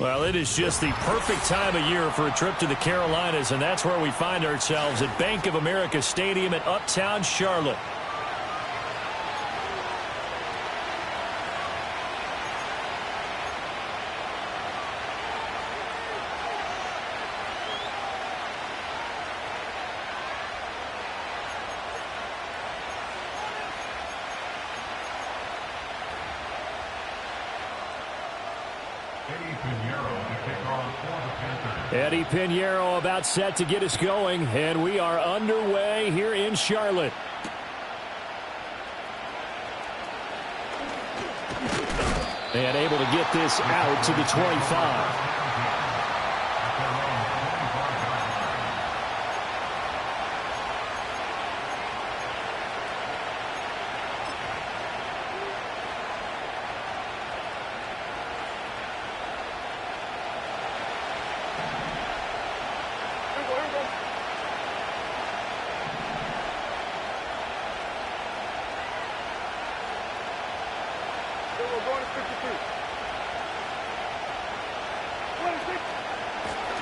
Well, it is just the perfect time of year for a trip to the Carolinas, and that's where we find ourselves at Bank of America Stadium in Uptown Charlotte. Eddie Pinheiro about set to get us going, and we are underway here in Charlotte. And able to get this out to the 25.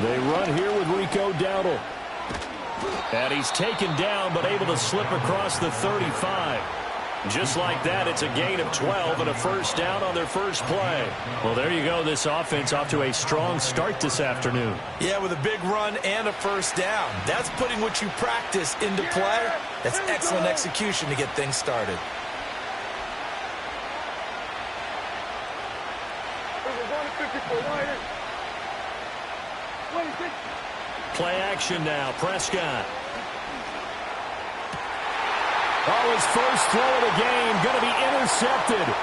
They run here with Rico Dowdle. And he's taken down, but able to slip across the 35. Just like that, it's a gain of 12 and a first down on their first play. Well, there you go. This offense off to a strong start this afternoon. Yeah, with a big run and a first down. That's putting what you practice into play. That's excellent execution to get things started. Play action now. Prescott. Oh, his first throw of the game going to be intercepted.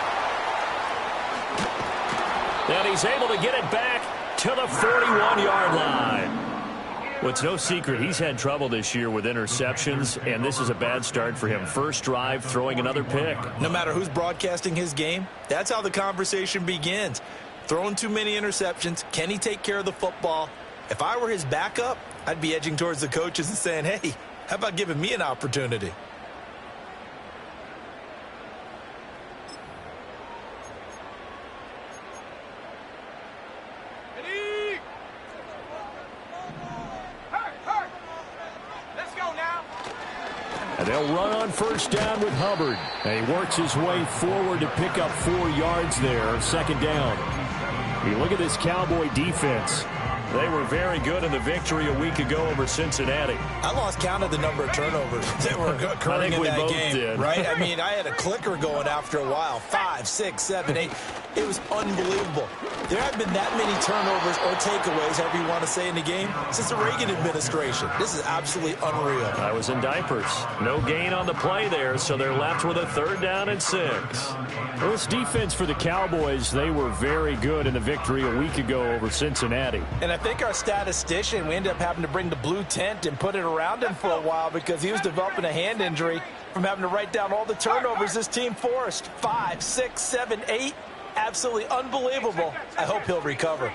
And he's able to get it back to the 41-yard line. Well, it's no secret he's had trouble this year with interceptions, and this is a bad start for him. First drive, throwing another pick. No matter who's broadcasting his game, that's how the conversation begins. Throwing too many interceptions. Can he take care of the football? If I were his backup, I'd be edging towards the coaches and saying, hey, how about giving me an opportunity? Let's go now. And they'll run on first down with Hubbard. And he works his way forward to pick up 4 yards there, second down. You look at this Cowboy defense. They were very good in the victory a week ago over Cincinnati. I lost count of the number of turnovers that were occurring in that game, right? I mean, I had a clicker going after a while. 5, 6, 7, 8. It was unbelievable. There haven't been that many turnovers or takeaways, however you want to say, in the game since the Reagan administration. This is absolutely unreal. I was in diapers. No gain on the play there, so they're left with a 3rd down and 6. Well, this defense for the Cowboys, they were very good in the victory a week ago over Cincinnati. And I think our statistician, we ended up having to bring the blue tent and put it around him for a while because he was developing a hand injury from having to write down all the turnovers this team forced. 5, 6, 7, 8. Absolutely unbelievable. I hope he'll recover.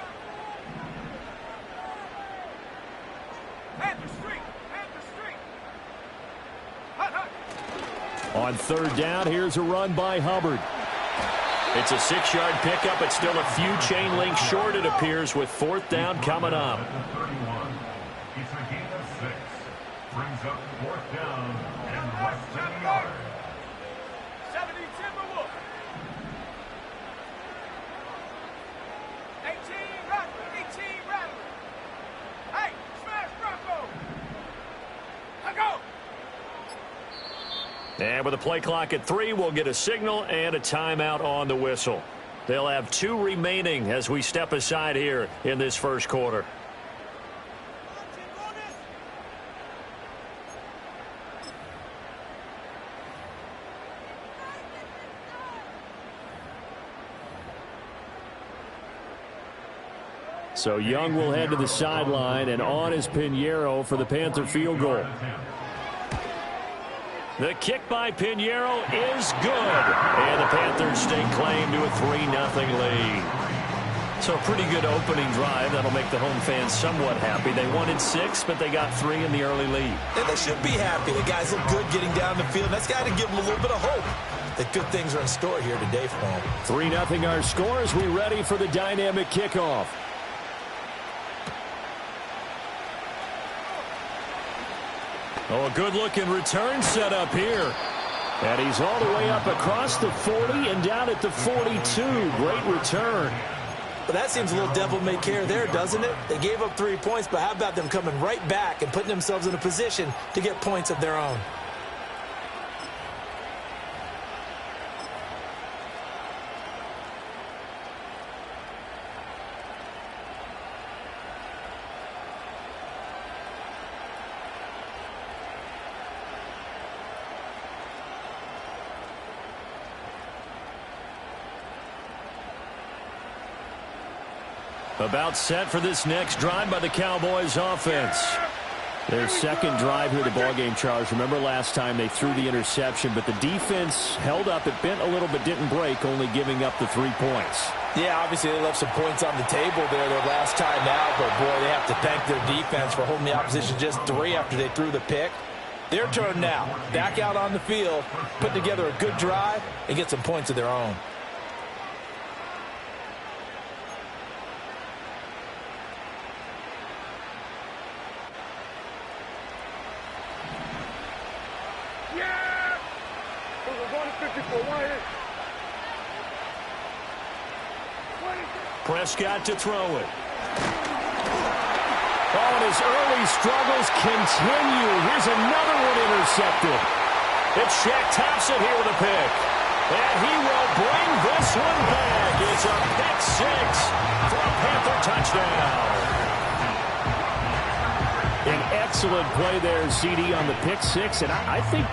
On 3rd down, here's a run by Hubbard. It's a 6-yard pickup. It's still a few chain links short, it appears, with 4th down coming up. It's a gain of 6. Brings up 4th down and less than a yard. 70 Timberwolves. 18 Rattler. Hey, smash Bronco. Let go. And with the play clock at 3, we'll get a signal and a timeout on the whistle. They'll have 2 remaining as we step aside here in this first quarter. So Young will head to the sideline, and on is Pinheiro for the Panther field goal. The kick by Pinheiro is good. And the Panthers stake claim to a 3-0 lead. So a pretty good opening drive. That'll make the home fans somewhat happy. They wanted 6, but they got 3 in the early lead. And they should be happy. The guys look good getting down the field. That's got to give them a little bit of hope that good things are in store here today for them. 3-0 our score as we ready for the dynamic kickoff. Oh, a good-looking return set up here. And he's all the way up across the 40 and down at the 42. Great return. But that seems a little devil-may-care there, doesn't it? They gave up 3 points, but how about them coming right back and putting themselves in a position to get points of their own? About set for this next drive by the Cowboys offense. Their second drive here of the ballgame, Charles. Remember last time they threw the interception, but the defense held up. It bent a little but didn't break, only giving up the 3 points. Yeah, obviously they left some points on the table there their last time out, but boy, they have to thank their defense for holding the opposition just 3 after they threw the pick. Their turn now. Back out on the field, put together a good drive, and get some points of their own. Prescott to throw it. Oh, and his early struggles continue. Here's another one intercepted. It's Shaq Thompson here with a pick. And he will bring this one back. It's a pick 6 for a Panther touchdown. An excellent play there, CD, on the pick 6. And I think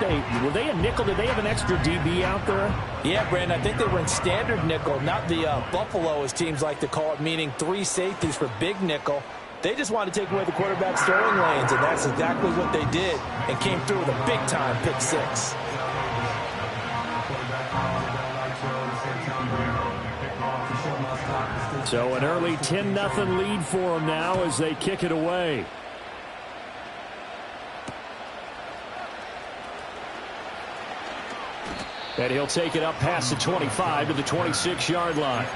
were they a nickel? Did they have an extra DB out there? Yeah, Brandon, I think they were in standard nickel, not the Buffalo, as teams like to call it, meaning 3 safeties for big nickel. They just wanted to take away the quarterback's throwing lanes, and that's exactly what they did, and came through with a big-time pick 6. So an early 10-0 lead for them now as they kick it away. And he'll take it up past the 25 to the 26-yard line.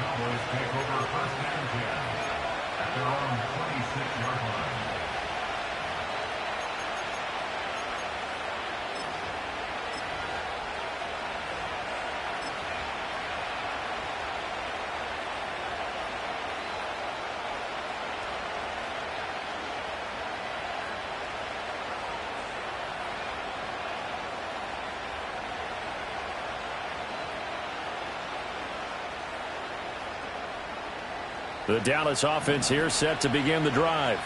The Dallas offense here set to begin the drive.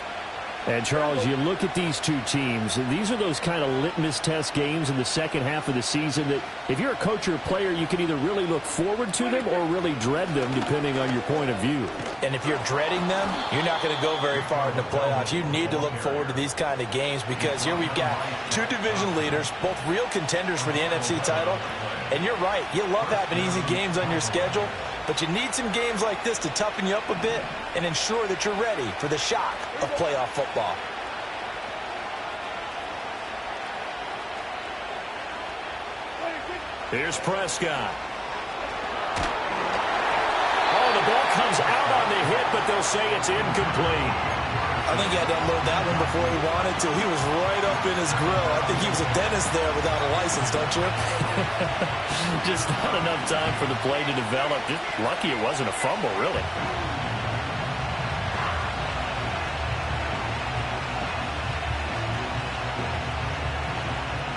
And, Charles, you look at these two teams, and these are those kind of litmus test games in the second half of the season that if you're a coach or a player, you can either really look forward to them or really dread them, depending on your point of view. And if you're dreading them, you're not going to go very far in the playoffs. You need to look forward to these kind of games because here we've got 2 division leaders, both real contenders for the NFC title. And you're right, you love having easy games on your schedule, but you need some games like this to toughen you up a bit and ensure that you're ready for the shock of playoff football. Here's Prescott. Oh, the ball comes out on the hit, but they'll say it's incomplete. I think he had to unload that one before he wanted to. He was right up in his grill. I think he was a dentist there without a license, don't you? Just not enough time for the play to develop. Just lucky it wasn't a fumble, really.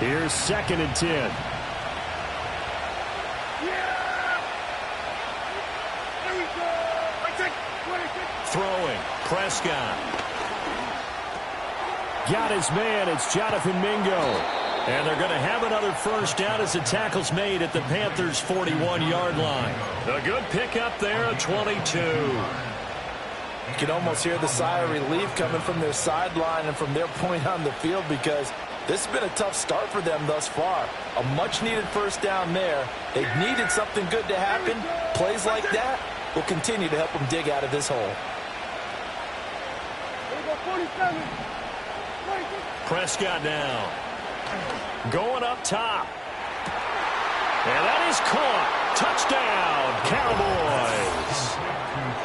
Here's 2nd and 10. Throwing. Prescott. Got his man. It's Jonathan Mingo. And they're going to have another first down as the tackle's made at the Panthers' 41-yard line. A good pickup there at 22. You can almost hear the sigh of relief coming from their sideline and from their point on the field because this has been a tough start for them thus far. A much-needed first down there. They needed something good to happen. Plays like that will continue to help them dig out of this hole. Prescott now. Going up top. And that is caught. Touchdown, Cowboys. is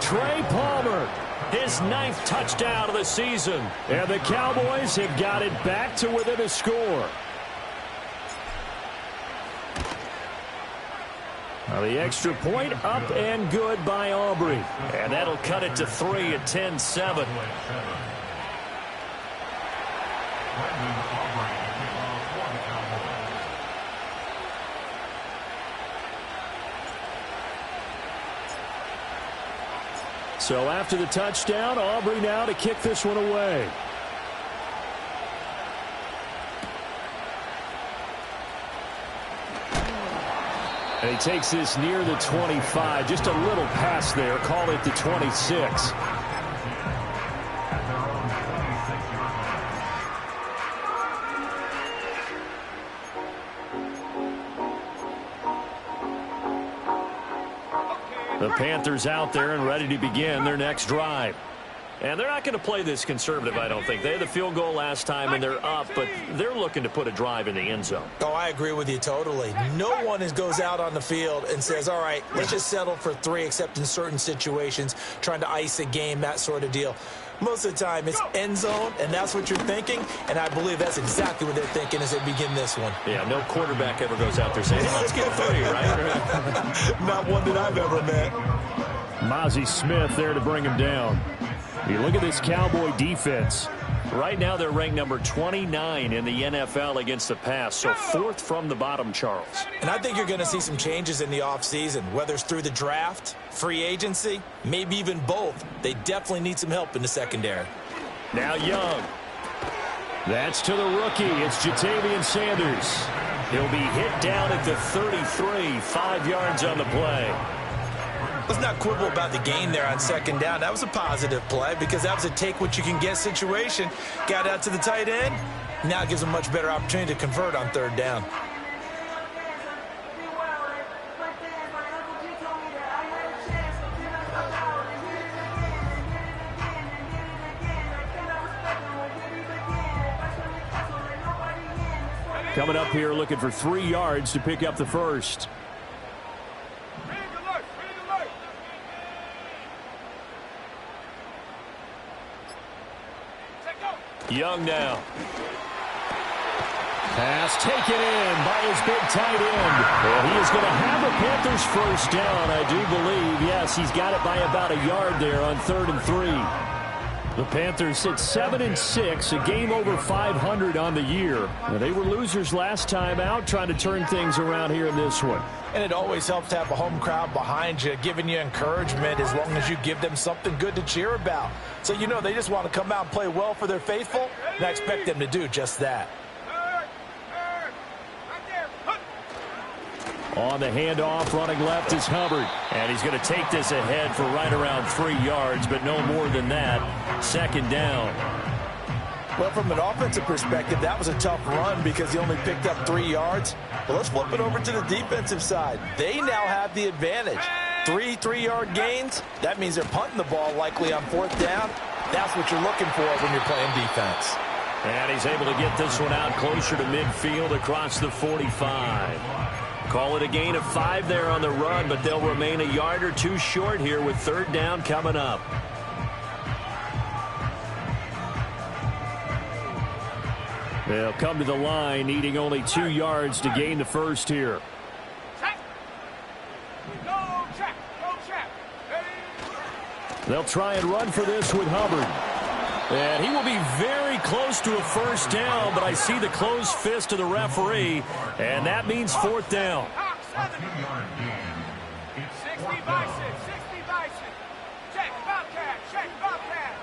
Trey Palmer, his 9th touchdown of the season. And the Cowboys have got it back to within a score. Now the extra point up and good by Aubrey. And that'll cut it to 3 at 10-7. So after the touchdown, Aubrey now to kick this one away. And he takes this near the 25. Just a little pass there. Call it the 26. The Panthers out there and ready to begin their next drive. And they're not going to play this conservative, I don't think. They had the field goal last time, and they're up, but they're looking to put a drive in the end zone. Oh, I agree with you totally. No one goes out on the field and says, all right, let's just settle for 3, except in certain situations, trying to ice a game, that sort of deal. Most of the time, it's end zone, and that's what you're thinking, and I believe that's exactly what they're thinking as they begin this one. Yeah, no quarterback ever goes out there saying, hey, let's get 3, right? Not one that I've ever met. Mozzie Smith there to bring him down. You look at this Cowboy defense. Right now they're ranked number 29 in the NFL against the pass, so 4th from the bottom, Charles. And I think you're going to see some changes in the offseason, whether it's through the draft, free agency, maybe even both. They definitely need some help in the secondary. Now Young. That's to the rookie. It's Jatavian Sanders. He'll be hit down at the 33, 5 yards on the play. Let's not quibble about the gain there on 2nd down. That was a positive play because that was a take-what-you-can-get situation. Got out to the tight end. Now it gives them a much better opportunity to convert on 3rd down. Coming up here looking for 3 yards to pick up the first. Young now. Pass taken in by his big tight end. And he is going to have a Panthers first down, I do believe. Yes, he's got it by about a yard there on 3rd and 3. The Panthers sit 7-6, a game over 500 on the year. Now, they were losers last time out, trying to turn things around here in this one. And it always helps to have a home crowd behind you, giving you encouragement as long as you give them something good to cheer about. So, you know, they just want to come out and play well for their faithful, and I expect them to do just that. On the handoff, running left is Hubbard. And he's going to take this ahead for right around 3 yards, but no more than that. 2nd down. Well, from an offensive perspective, that was a tough run because he only picked up 3 yards. But let's flip it over to the defensive side. They now have the advantage. 3 3-yard gains. That means they're punting the ball likely on 4th down. That's what you're looking for when you're playing defense. And he's able to get this one out closer to midfield across the 45. Call it a gain of 5 there on the run, but they'll remain a yard or 2 short here with 3rd down coming up. They'll come to the line, needing only 2 yards to gain the first here. They'll try and run for this with Hubbard. And he will be very close to a first down, but I see the closed fist of the referee, and that means 4th down. 60 by 6, 60 by 6. Check, Bobcat, check, Bobcat.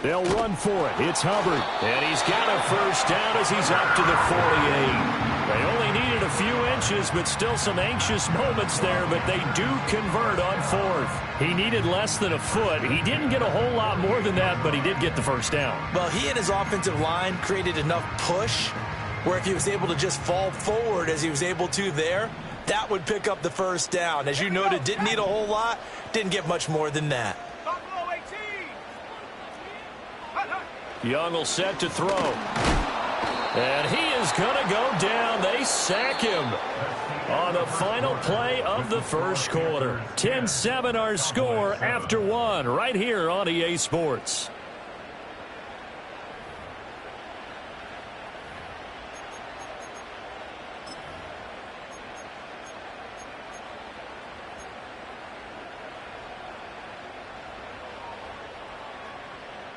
They'll run for it. It's Hubbard. And he's got a first down as he's up to the 48. They only needed a few inches, but still some anxious moments there, but they do convert on 4th. He needed less than a foot. He didn't get a whole lot more than that, but he did get the first down. Well, he and his offensive line created enough push where if he was able to just fall forward as he was able to there, that would pick up the first down. As you noted, didn't need a whole lot, didn't get much more than that. Young will set to throw. And he is is going to go down. They sack him on the final play of the first quarter. 10-7 our score after one right here on EA Sports.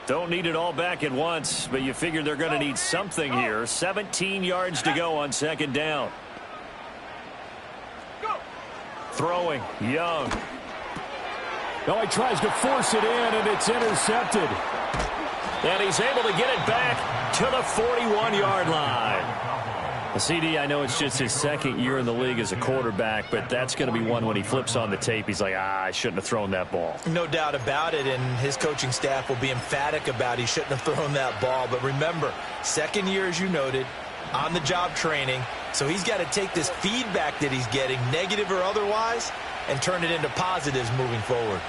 Don't need it all back at once, but you figure they're going to need something here. 17 yards to go on second down. Throwing, Young. Oh, he tries to force it in, and it's intercepted. And he's able to get it back to the 41-yard line. The CD, I know it's just his second year in the league as a quarterback, but that's going to be one when he flips on the tape. He's like, I shouldn't have thrown that ball. No doubt about it, and his coaching staff will be emphatic about he shouldn't have thrown that ball. But remember, second year, as you noted, on-the-job training. So he's got to take this feedback that he's getting, negative or otherwise, and turn it into positives moving forward.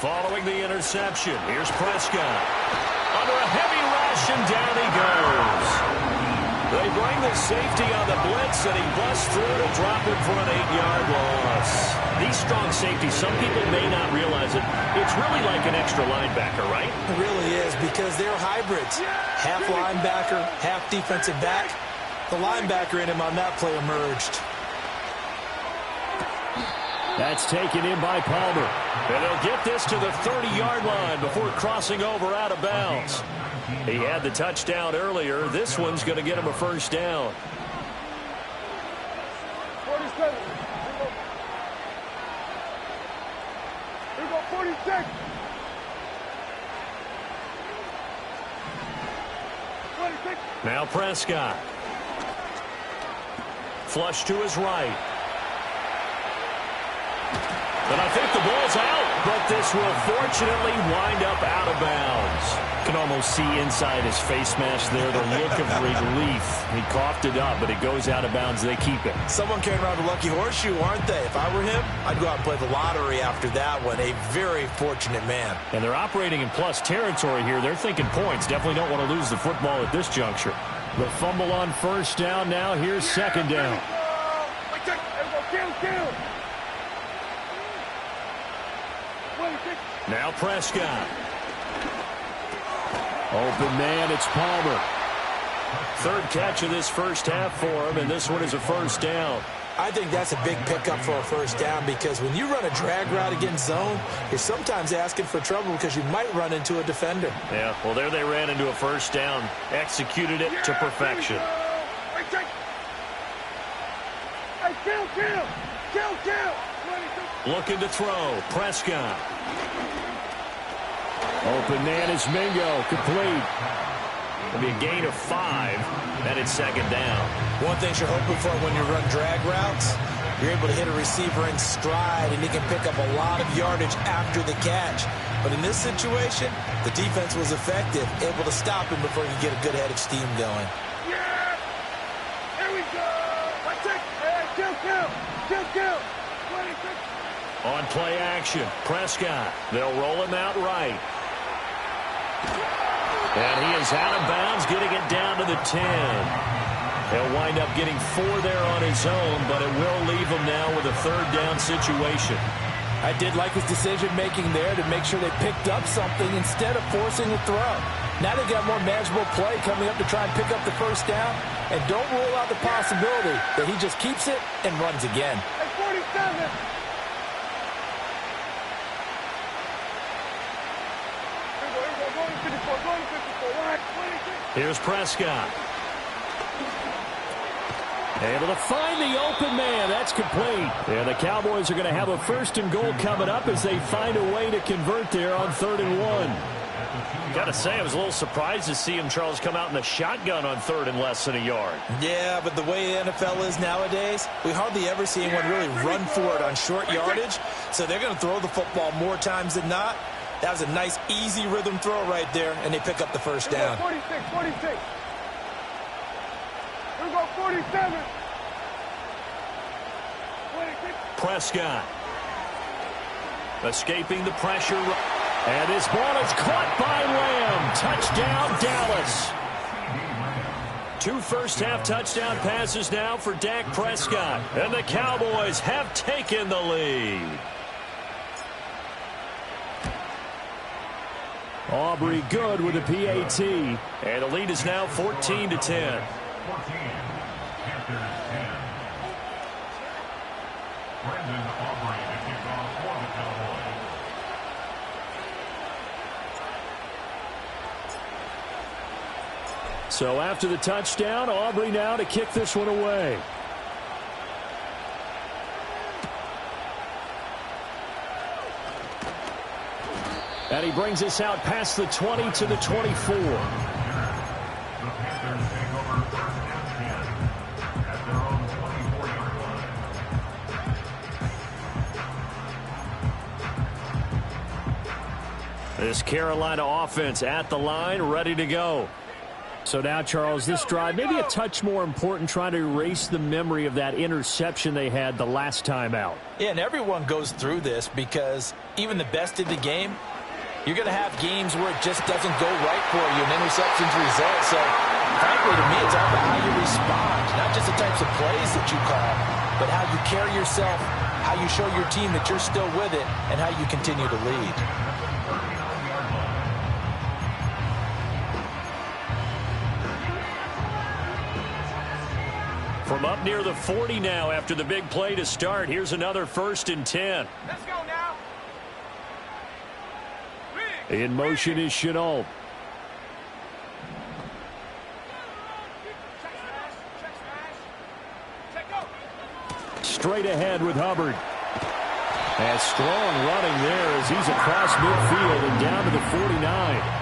Following the interception, here's Prescott. Under a heavy rush, and down he goes. They bring the safety on the blitz, and he busts through to drop him for an 8-yard loss. These strong safeties, some people may not realize it. It's really like an extra linebacker, right? It really is, because they're hybrids. Half linebacker, half defensive back. The linebacker in him on that play emerged. That's taken in by Palmer. And they'll get this to the 30-yard line before crossing over out of bounds. He had the touchdown earlier. This one's going to get him a first down. 47. Here we go, 46. 26. Now Prescott. Flush to his right. And I think the ball's out, but this will fortunately wind up out of bounds. You can almost see inside his face mask there the look of relief. He coughed it up, but it goes out of bounds. They keep it. Someone carrying around a lucky horseshoe, aren't they? If I were him, I'd go out and play the lottery after that one. A very fortunate man. And they're operating in plus territory here. They're thinking points. Definitely don't want to lose the football at this juncture. The fumble on first down now. Here's second down. Now Prescott. Open man, it's Palmer. Third catch of this first half for him, and this one is a first down. I think that's a big pickup for a first down, because when you run a drag route against zone, you're sometimes asking for trouble because you might run into a defender. Yeah, well, there they ran into a first down. Executed it to perfection. Looking to throw. Prescott. Open man is Mingo. Complete. It'll be a gain of 5. And it's second down. One thing you're hoping for when you run drag routes, you're able to hit a receiver in stride, and he can pick up a lot of yardage after the catch. But in this situation, the defense was effective, able to stop him before he could get a good head of steam going. Yeah! Here we go! Let's take kill! 26. On play action, Prescott. They'll roll him out right. And he is out of bounds, getting it down to the 10. He'll wind up getting 4 there on his own, but it will leave him now with a third down situation. I did like his decision-making there to make sure they picked up something instead of forcing the throw. Now they got more manageable play coming up to try and pick up the first down, and don't rule out the possibility that he just keeps it and runs again. At 47. Here's Prescott. Able to find the open man. That's complete. And the Cowboys are going to have a first and goal coming up as they find a way to convert there on 3rd and 1. Got to say, I was a little surprised to see him, Charles, come out in the shotgun on 3rd and less than a yard. Yeah, but the way the NFL is nowadays, we hardly ever see anyone really run for it on short yardage. So they're going to throw the football more times than not. That was a nice, easy rhythm throw right there, and they pick up the first down. 46. Here we go, 47. 26. Prescott escaping the pressure. And this ball is caught by Lamb. Touchdown, Dallas. 2 first-half touchdown passes now for Dak Prescott. And the Cowboys have taken the lead. Aubrey good with a PAT. And the lead is now 14-10. So after the touchdown, Aubrey now to kick this one away. And he brings us out past the 20 to the 24. This Carolina offense at the line, ready to go. So now, Charles, this drive maybe a touch more important, trying to erase the memory of that interception they had the last time out. Yeah, and everyone goes through this because even the best in the game, you're going to have games where it just doesn't go right for you and interceptions result. So, frankly, to me, it's all about how you respond, not just the types of plays that you call, but how you carry yourself, how you show your team that you're still with it, and how you continue to lead. From up near the 40 now after the big play to start. Here's another 1st and 10. Let's go now. In motion is Chenault. Straight ahead with Hubbard. And strong running there as he's across midfield and down to the 49.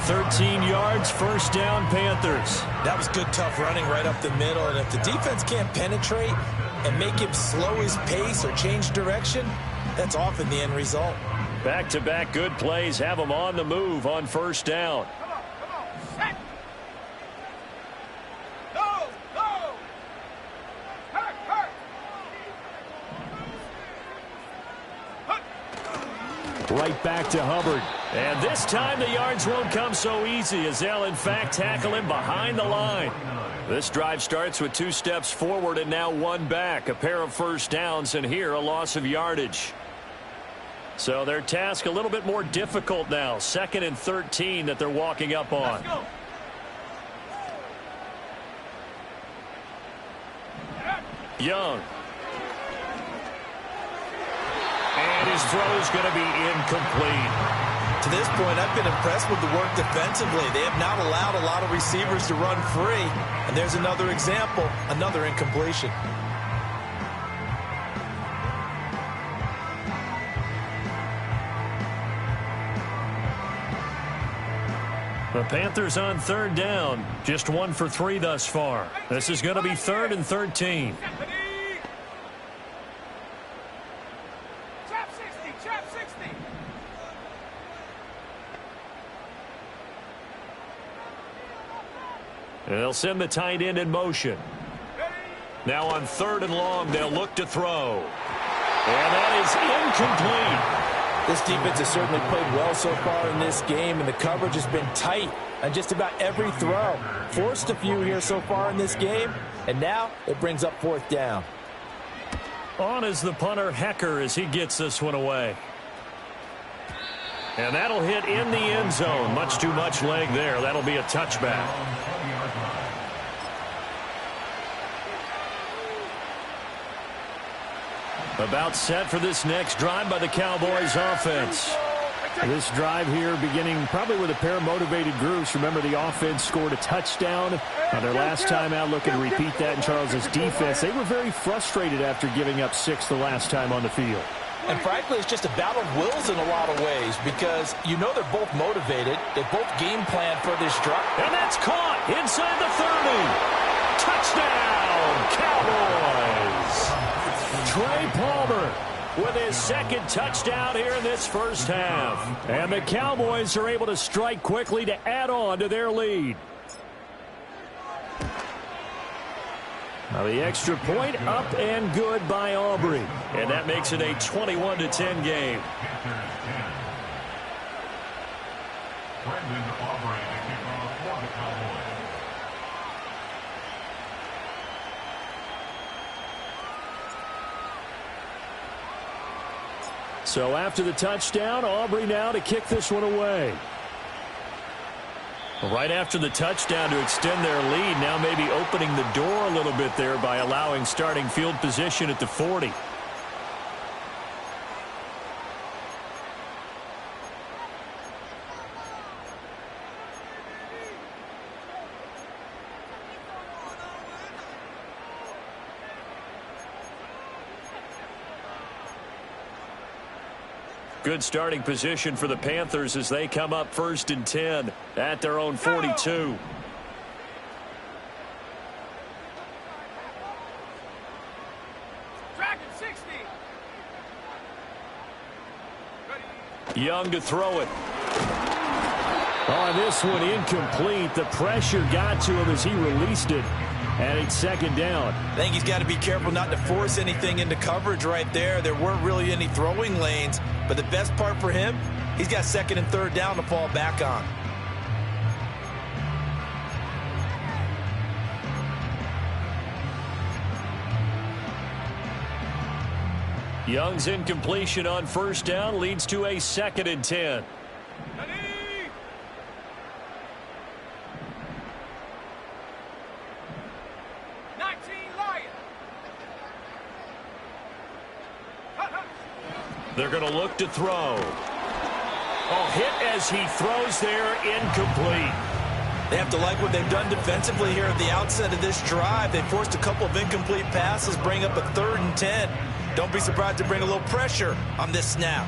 13 yards, first down, Panthers. That was good, tough running right up the middle. And if the defense can't penetrate and make him slow his pace or change direction, that's often the end result. Back-to-back good plays have him on the move on first down. Come on. Set. Go. Hurt. Right back to Hubbard. And this time the yards won't come so easy as they'll, in fact, tackle him behind the line. This drive starts with 2 steps forward and now 1 back. A pair of first downs, and here a loss of yardage. So their task a little bit more difficult now. 2nd and 13 that they're walking up on. Young. And his throw is going to be incomplete. To this point, I've been impressed with the work defensively. They have not allowed a lot of receivers to run free. And there's another example, another incompletion. The Panthers on 3rd down. Just 1 for 3 thus far. This is going to be 3rd and 13. Trap 60. And they'll send the tight end in motion. Now on 3rd and long, they'll look to throw. And that is incomplete. This defense has certainly played well so far in this game, and the coverage has been tight on just about every throw. Forced a few here so far in this game, and now it brings up 4th down. On is the punter, Hecker, as he gets this one away. And that'll hit in the end zone. Much too much leg there. That'll be a touchback. About set for this next drive by the Cowboys offense. This drive here beginning probably with a pair of motivated groups. Remember, the offense scored a touchdown on their last time out, looking to repeat that in Charles's defense. They were very frustrated after giving up 6 the last time on the field. And frankly, it's just a battle of wills in a lot of ways because you know they're both motivated. They both game plan for this drive. And that's caught inside the 30. Touchdown, Cowboys. Trey Palmer with his 2nd touchdown here in this first half. And the Cowboys are able to strike quickly to add on to their lead. Now the extra point up and good by Aubrey. And that makes it a 21-10 game. So after the touchdown, Aubrey now to kick this one away. Right after the touchdown to extend their lead, now maybe opening the door a little bit there by allowing starting field position at the 40. Good starting position for the Panthers as they come up 1st and 10 at their own 42. Dragon 60. Young to throw it. On this one, incomplete. The pressure got to him as he released it. And it's 2nd down. I think he's got to be careful not to force anything into coverage right there. There weren't really any throwing lanes. But the best part for him, he's got 2nd and 3rd down to fall back on. Young's incompletion on 1st down leads to a 2nd and 10. Ready? 19 Lions. They're going to look to throw. Oh, hit as he throws there, incomplete. They have to like what they've done defensively here at the outset of this drive. They forced a couple of incomplete passes, bring up a 3rd and 10. Don't be surprised to bring a little pressure on this snap.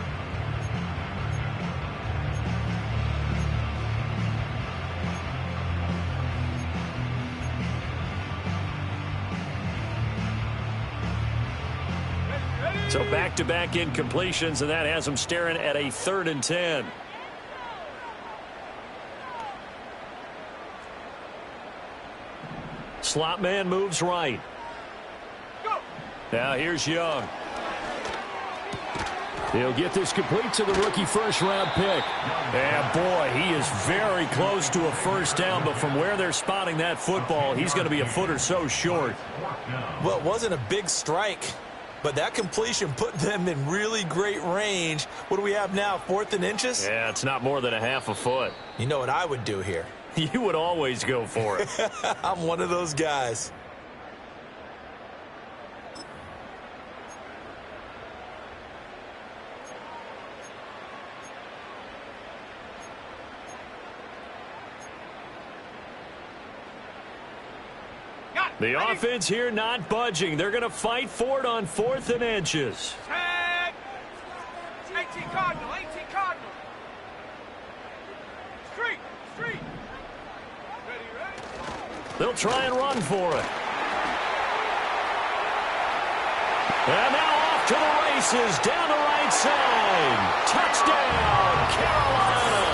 So back-to-back incompletions, and that has them staring at a 3rd and 10. Slot man moves right. Go. Now here's Young. He'll get this complete to the rookie 1st-round pick. And boy, he is very close to a 1st down, but from where they're spotting that football, he's going to be a foot or so short. Well, it wasn't a big strike, but that completion put them in really great range. What do we have now, 4th and inches? Yeah, it's not more than a half a foot. You know what I would do here? You would always go for it. I'm one of those guys. The offense here not budging. They're going to fight for it on 4th and inches. Tag. 18 Cardinal. 18 Cardinal. Street. Street. Ready. They'll try and run for it. And now off to the races down the right side. Touchdown, Carolina.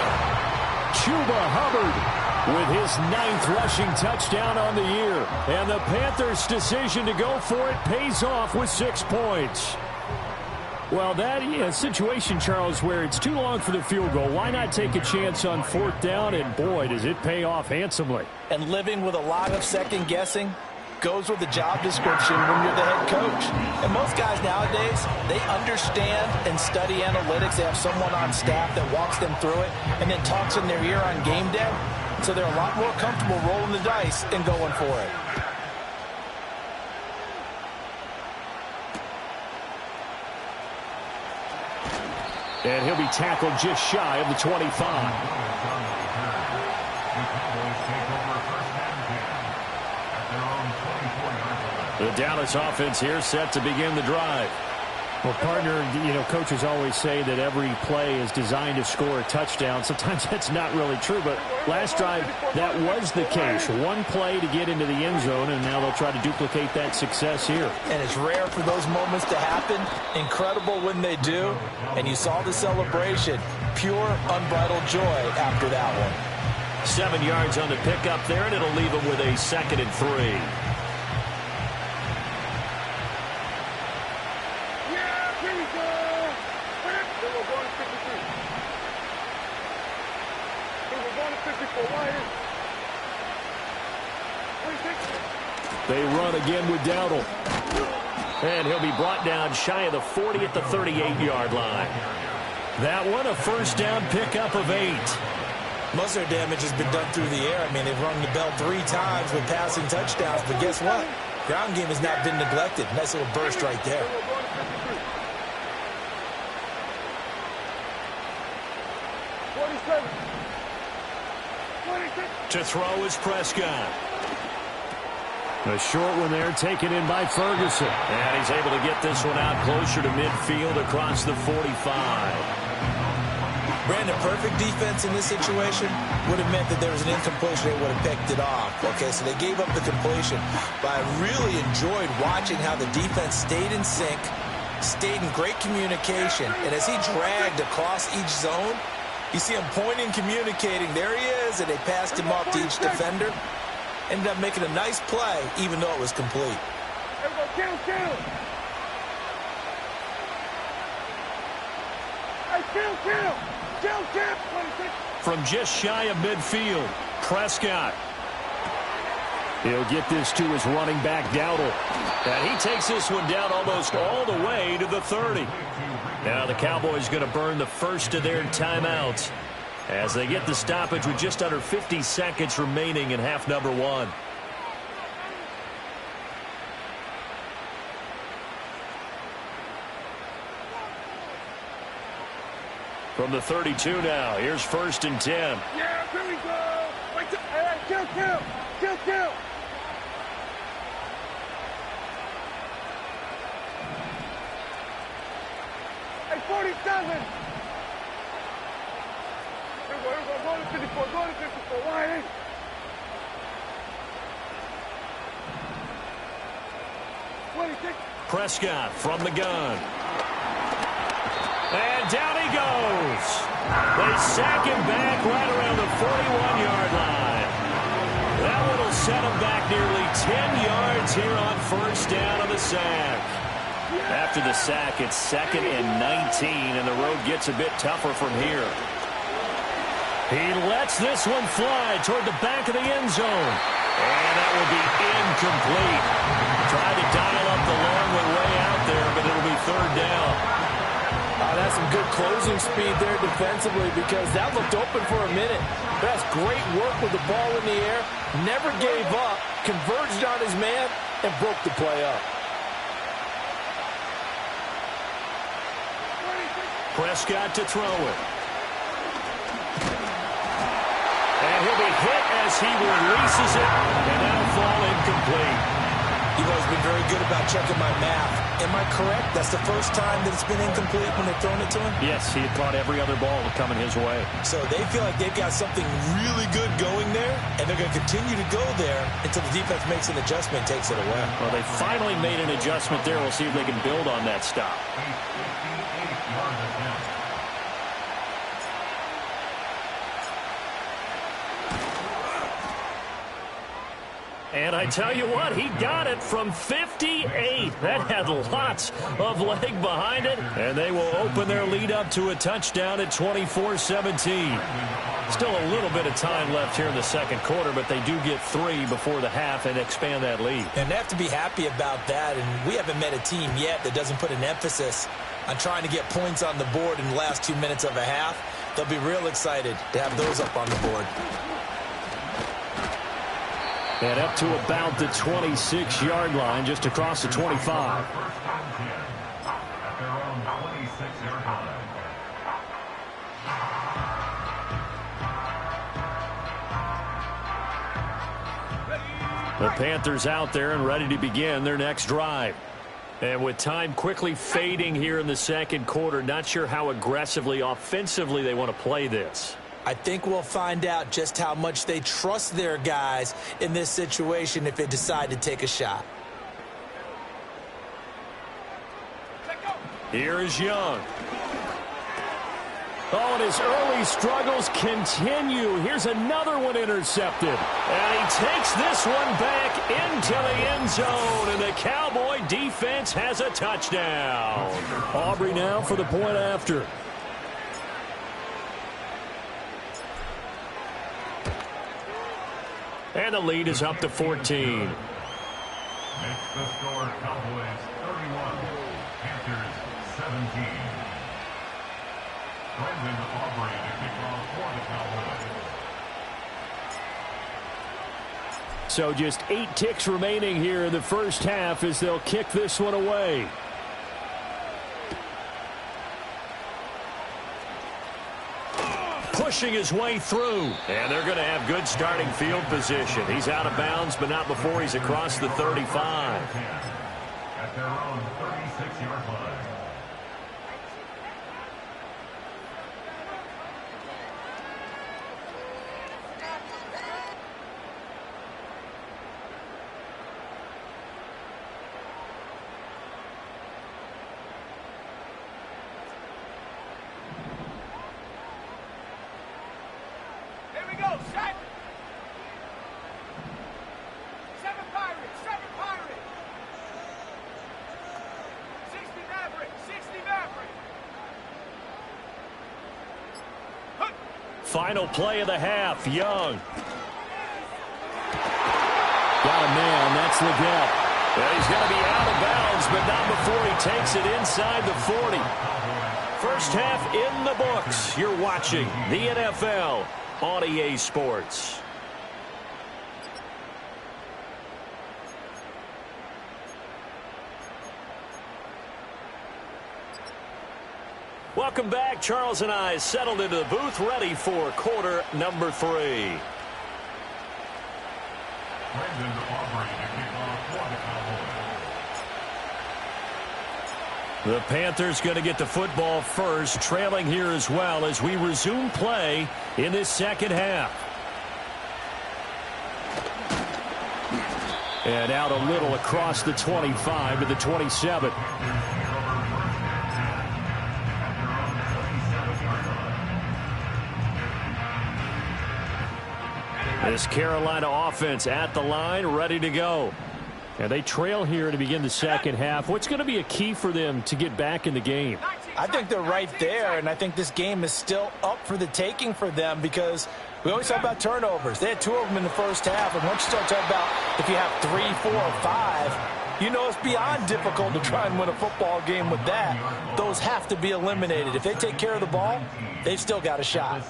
Chuba Hubbard with his 9th rushing touchdown on the year. And the Panthers' decision to go for it pays off with 6 points. Well, that situation, Charles, where it's too long for the field goal. Why not take a chance on 4th down? And, boy, does it pay off handsomely. And living with a lot of second guessing goes with the job description when you're the head coach. And most guys nowadays, they understand and study analytics. They have someone on staff that walks them through it and then talks in their ear on game day. So they're a lot more comfortable rolling the dice and going for it. And he'll be tackled just shy of the 25. The Dallas offense here set to begin the drive. Well, partner, coaches always say that every play is designed to score a touchdown. Sometimes that's not really true, but last drive, that was the case. One play to get into the end zone, and now they'll try to duplicate that success here. And it's rare for those moments to happen. Incredible when they do. And you saw the celebration. Pure, unbridled joy after that one. 7 yards on the pickup there, and it'll leave them with a 2nd and 3. They run again with Dowdle. And he'll be brought down shy of the 40 at the 38-yard line. That one, a first down pickup of 8. Most of their damage has been done through the air. I mean, they've rung the bell 3 times with passing touchdowns, but guess what? Ground game has not been neglected. Nice little burst right there. To throw is Prescott. A short one there, taken in by Ferguson. And he's able to get this one out closer to midfield across the 45. Brandon, perfect defense in this situation would have meant that there was an incompletion. They would have picked it off. Okay, so they gave up the completion. But I really enjoyed watching how the defense stayed in sync, stayed in great communication. And as he dragged across each zone, you see him pointing, communicating. There he is, and they passed him off to each defender. Ended up making a nice play, even though it was complete. There we go, kill. Hey, kill. From just shy of midfield, Prescott. He'll get this to his running back, Dowdle. And he takes this one down almost all the way to the 30. Now the Cowboys going to burn the first of their timeouts as they get the stoppage with just under 50 seconds remaining in half number 1. From the 32 now, here's 1st and 10. Yeah, here we go. Wait, kill. Hey, 47. Here we go. Go to 54. Why? Prescott from the gun. And down he goes. They sack him back right around the 41-yard line. That one will set him back nearly 10 yards here on first down on the sack. After the sack, it's 2nd and 19, and the road gets a bit tougher from here. He lets this one fly toward the back of the end zone. And that will be incomplete. Tried to dial up the long one way out there, but it'll be 3rd down. That's some good closing speed there defensively because that looked open for a minute. That's great work with the ball in the air. Never gave up, converged on his man, and broke the play up. Prescott to throw it. And he'll be hit as he releases it, and that'll fall incomplete. You've always been very good about checking my math. Am I correct? That's the first time that it's been incomplete when they've thrown it to him? Yes, he had caught every other ball coming his way. So they feel like they've got something really good going there, and they're going to continue to go there until the defense makes an adjustment and takes it away. Well, they finally made an adjustment there. We'll see if they can build on that stop. And I tell you what, he got it from 58. That had lots of leg behind it. And they will open their lead up to a touchdown at 24-17. Still a little bit of time left here in the second quarter, but they do get 3 before the half and expand that lead. And they have to be happy about that. And we haven't met a team yet that doesn't put an emphasis on trying to get points on the board in the last 2 minutes of a half. They'll be real excited to have those up on the board. And up to about the 26-yard line, just across the 25. The Panthers out there and ready to begin their next drive. And with time quickly fading here in the second quarter, not sure how aggressively, offensively they want to play this. I think we'll find out just how much they trust their guys in this situation if they decide to take a shot. Here is Young. Oh, and his early struggles continue. Here's another one intercepted. And he takes this one back into the end zone, and the Cowboy defense has a touchdown. Aubrey now for the point after. And the lead is up to 14. Makes the score Cowboys 31, Panthers 17. Brendan Aubrey to kick off for the Cowboys. So just 8 ticks remaining here in the first half as they'll kick this one away. Pushing his way through. And they're going to have good starting field position. He's out of bounds, but not before he's across the 35. At their own 36-yard line. Final play of the half. Young. Got a man. That's Leggett. Well, he's going to be out of bounds, but not before he takes it inside the 40. First half in the books. You're watching the NFL on EA Sports. Welcome back. Charles and I settled into the booth, ready for quarter number 3. Brendan Aubrey to kick off for the Cowboys. The Panthers going to get the football first, trailing here as well as we resume play in this second half. And out a little across the 25 to the 27. This Carolina offense at the line, ready to go. And they trail here to begin the second half. What's going to be a key for them to get back in the game? I think they're right there, and I think this game is still up for the taking for them because we always talk about turnovers. They had 2 of them in the first half, and once you start talking about if you have 3, 4, or 5, you know it's beyond difficult to try and win a football game with that. Those have to be eliminated. If they take care of the ball, they've still got a shot.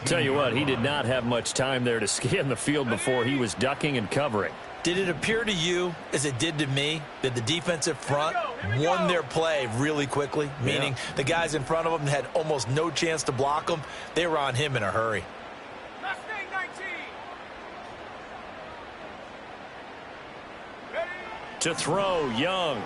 Tell you what, he did not have much time there to scan the field before he was ducking and covering. Did it appear to you, as it did to me, that the defensive front won their play really quickly? Meaning the guys in front of them had almost no chance to block them. They were on him in a hurry. Mustang 19. Ready? To throw, Young.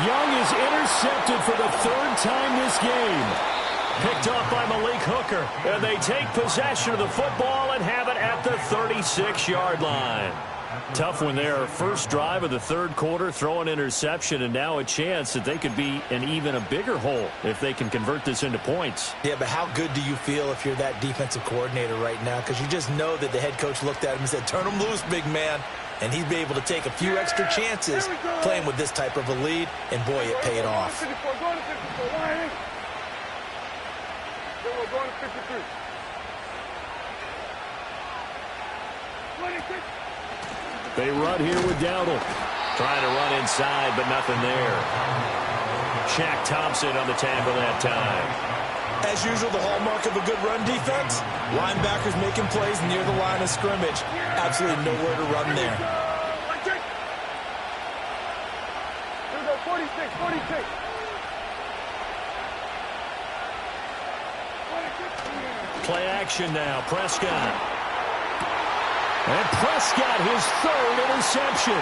Young is intercepted for the 3rd time this game. Picked off by Malik Hooker. And they take possession of the football and have it at the 36-yard line. Tough one there. First drive of the 3rd quarter, throw an interception, and now a chance that they could be in even a bigger hole if they can convert this into points. Yeah, but how good do you feel if you're that defensive coordinator right now? Because you just know that the head coach looked at him and said, turn him loose, big man. And he'd be able to take a few extra chances playing with this type of a lead, and boy, it paid off. They run here with Dowdle. Trying to run inside, but nothing there. Shaq Thompson on the tackle that time. As usual, the hallmark of a good run defense, linebackers making plays near the line of scrimmage. Absolutely nowhere to run there. Here we go, 46, 46. Play action now. Prescott. And Prescott, his 3rd interception.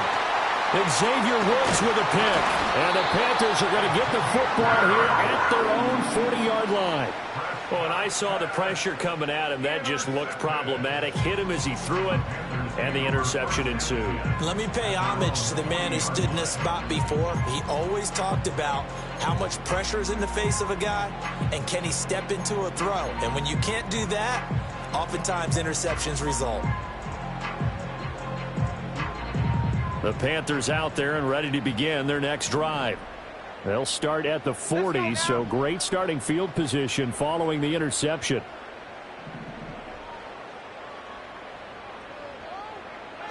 Xavier Woods with a pick. And the Panthers are going to get the football here at their own 40-yard line. Well, when I saw the pressure coming at him, that just looked problematic. Hit him as he threw it, and the interception ensued. Let me pay homage to the man who stood in this spot before. He always talked about how much pressure is in the face of a guy, and can he step into a throw. And when you can't do that, oftentimes interceptions result. The Panthers out there and ready to begin their next drive. They'll start at the 40, so great starting field position following the interception.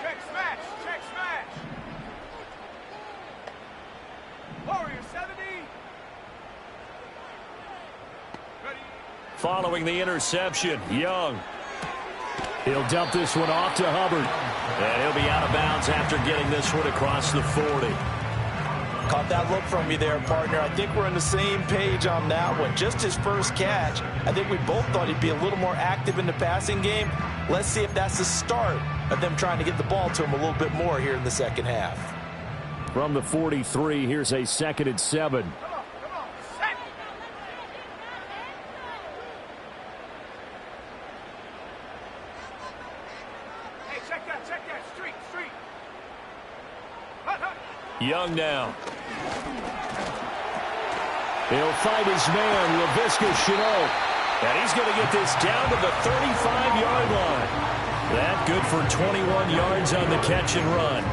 Check smash. catch. Check smash. Warrior 70. Ready. Following the interception, Young. He'll dump this one off to Hubbard. And he'll be out of bounds after getting this one across the 40. Caught that look from you there, partner. I think we're on the same page on that one. Just his first catch. I think we both thought he'd be a little more active in the passing game. Let's see if that's the start of them trying to get the ball to him a little bit more here in the second half. From the 43, here's a 2nd and 7. Come on, set. Hey, check that, street. Hut, hut. Young now. He'll fight his man, LaVisca Chenault. And he's going to get this down to the 35-yard line. That good for 21 yards on the catch and run.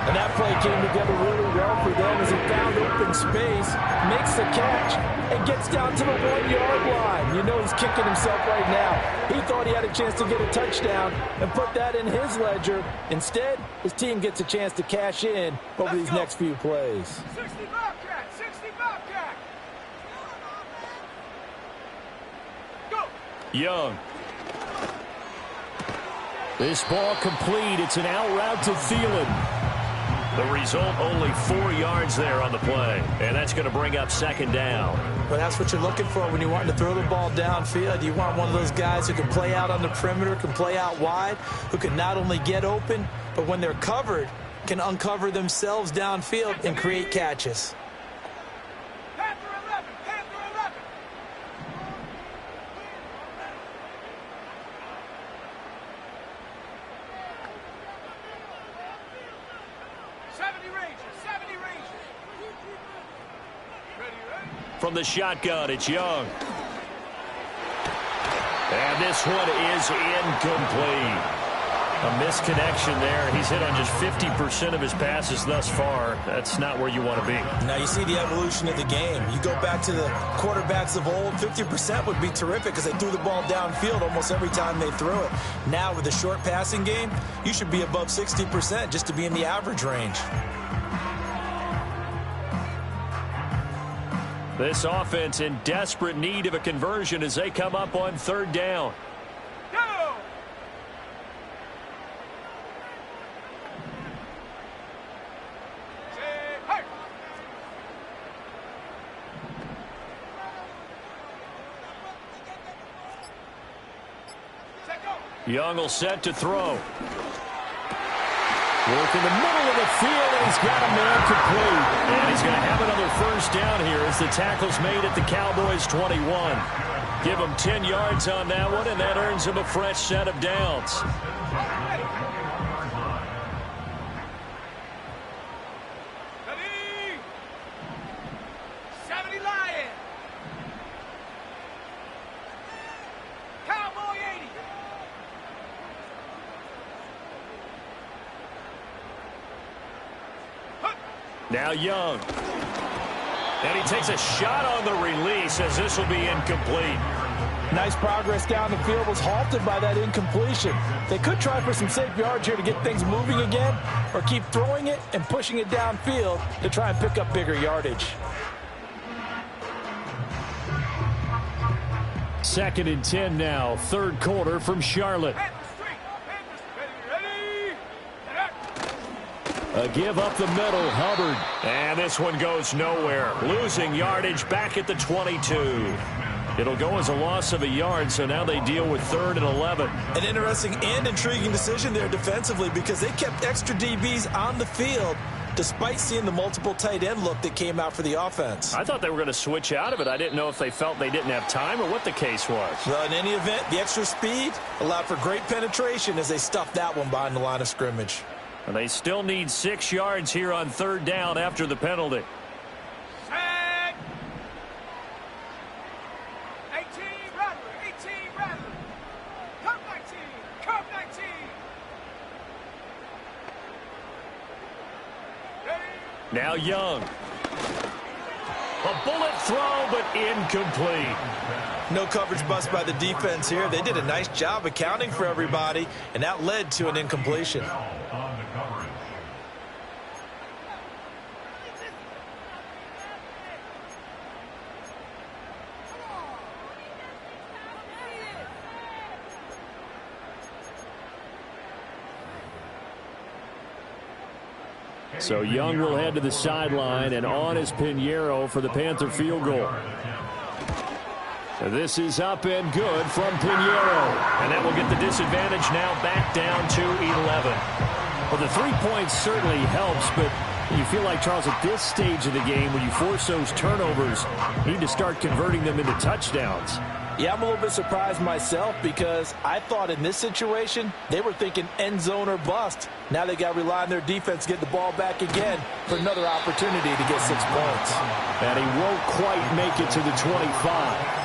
And that play came together really well for them as he found open space, makes the catch, and gets down to the 1-yard line. You know he's kicking himself right now. He thought he had a chance to get a touchdown and put that in his ledger. Instead, his team gets a chance to cash in over these next few plays. 60 Bobcat, 60 Bobcat. Go. Young. This ball complete. It's an out route to Thielen. The result, only 4 yards there on the play. And that's going to bring up 2nd down. Well, that's what you're looking for when you want to throw the ball downfield. You want one of those guys who can play out on the perimeter, can play out wide, who can not only get open, but when they're covered, can uncover themselves downfield and create catches. Panther 11, Panther 11. 70 Rangers. Ready. From the shotgun, it's Young. And this one is incomplete. A misconnection there. He's hit on just 50% of his passes thus far. That's not where you want to be. Now you see the evolution of the game. You go back to the quarterbacks of old, 50% would be terrific because they threw the ball downfield almost every time they threw it. Now with the short passing game, you should be above 60% just to be in the average range. This offense in desperate need of a conversion as they come up on 3rd down. Go. Hey. Set, go. Young will set to throw. Work in the middle of the field, and he's got a man complete. And he's going to have another 1st down here as the tackle's made at the Cowboys' 21. Give him 10 yards on that one, and that earns him a fresh set of downs. Ready. 70 Lion. Cowboy 80. Now Young. And he takes a shot on the release as this will be incomplete. Nice progress down the field, was halted by that incompletion. They could try for some safe yards here to get things moving again, or keep throwing it and pushing it downfield to try and pick up bigger yardage. 2nd and 10 now, 3rd quarter from Charlotte. A give up the middle, Hubbard. And this one goes nowhere. Losing yardage back at the 22. It'll go as a loss of a yard, so now they deal with 3rd and 11. An interesting and intriguing decision there defensively because they kept extra DBs on the field despite seeing the multiple tight end look that came out for the offense. I thought they were going to switch out of it. I didn't know if they felt they didn't have time or what the case was. Well, in any event, the extra speed allowed for great penetration as they stuffed that one behind the line of scrimmage. And they still need 6 yards here on 3rd down after the penalty. Set. 18 Rattler. Curve 19. Ready. Now Young. A bullet throw, but incomplete. No coverage bust by the defense here. They did a nice job accounting for everybody, and that led to an incompletion. So Young will head to the sideline, and on is Pinheiro for the Panther field goal. This is up and good from Pinheiro. And that will get the disadvantage now back down to 11. Well, the 3 points certainly helps, but you feel like, Charles, at this stage of the game, when you force those turnovers, you need to start converting them into touchdowns. Yeah, I'm a little bit surprised myself because I thought in this situation they were thinking end zone or bust. Now they got to rely on their defense to get the ball back again for another opportunity to get 6 points. And he won't quite make it to the 25.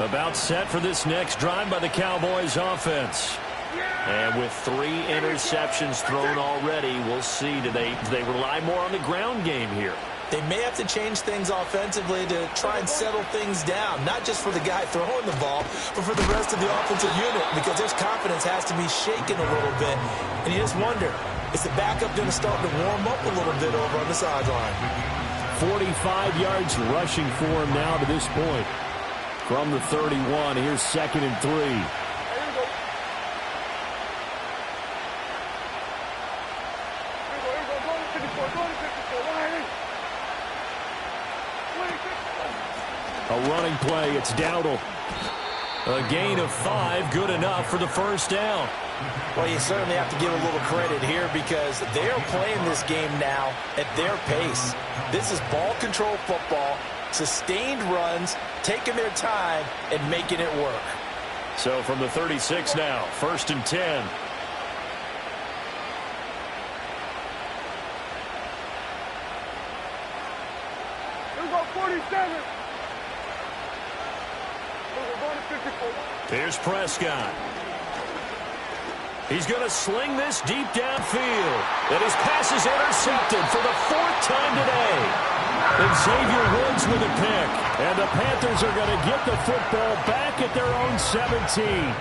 About set for this next drive by the Cowboys offense. And with 3 interceptions thrown already, we'll see. Do they rely more on the ground game here? They may have to change things offensively to try and settle things down, not just for the guy throwing the ball, but for the rest of the offensive unit, because their confidence has to be shaken a little bit. And you just wonder, is the backup going to start to warm up a little bit over on the sideline? 45 yards rushing for him now to this point. From the 31, here's 2nd and 3. A running play, it's Dowdle. A gain of 5, good enough for the first down. Well, you certainly have to give a little credit here because they are playing this game now at their pace. This is ball control football, sustained runs, taking their time, and making it work. So from the 36 now, 1st and 10. Here's about 47. Here's Prescott. He's going to sling this deep downfield. And his pass is intercepted for the 4th time today. And Xavier Woods with a pick. And the Panthers are going to get the football back at their own 17.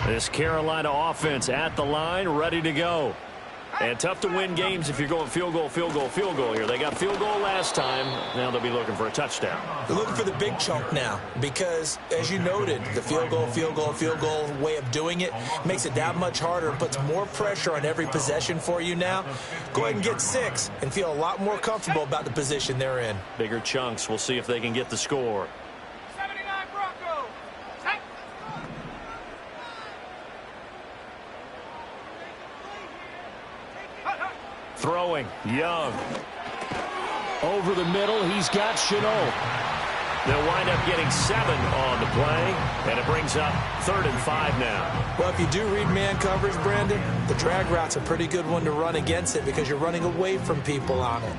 This Carolina offense at the line, ready to go. And tough to win games if you're going field goal, field goal, field goal here. They got field goal last time. Now they'll be looking for a touchdown. They're looking for the big chunk now because, as you noted, the field goal, field goal, field goal way of doing it makes it that much harder and puts more pressure on every possession for you now. Go ahead and get 6 and feel a lot more comfortable about the position they're in. Bigger chunks. We'll see if they can get the score. 79 Broncos. Set. Throwing, Young. Over the middle, he's got Chenault. They'll wind up getting 7 on the play, and it brings up 3rd and 5 now. Well, if you do read man coverage, Brandon, the drag route's a pretty good one to run against it because you're running away from people on it.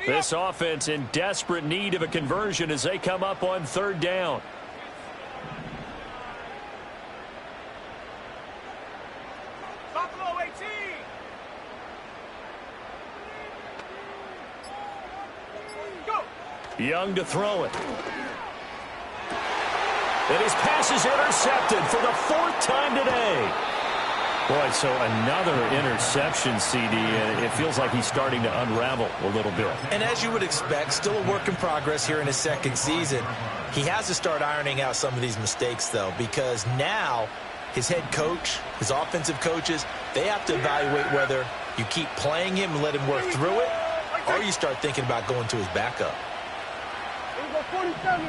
This offense in desperate need of a conversion as they come up on 3rd down. Buffalo 18. Go. Young to throw it. And his pass is intercepted for the 4th time today. Boy, so another interception, CD. It feels like he's starting to unravel a little bit. And as you would expect, still a work in progress here in his 2nd season. He has to start ironing out some of these mistakes, though, because now his head coach, his offensive coaches, they have to evaluate whether you keep playing him and let him work through it, or you start thinking about going to his backup. Here's about 47.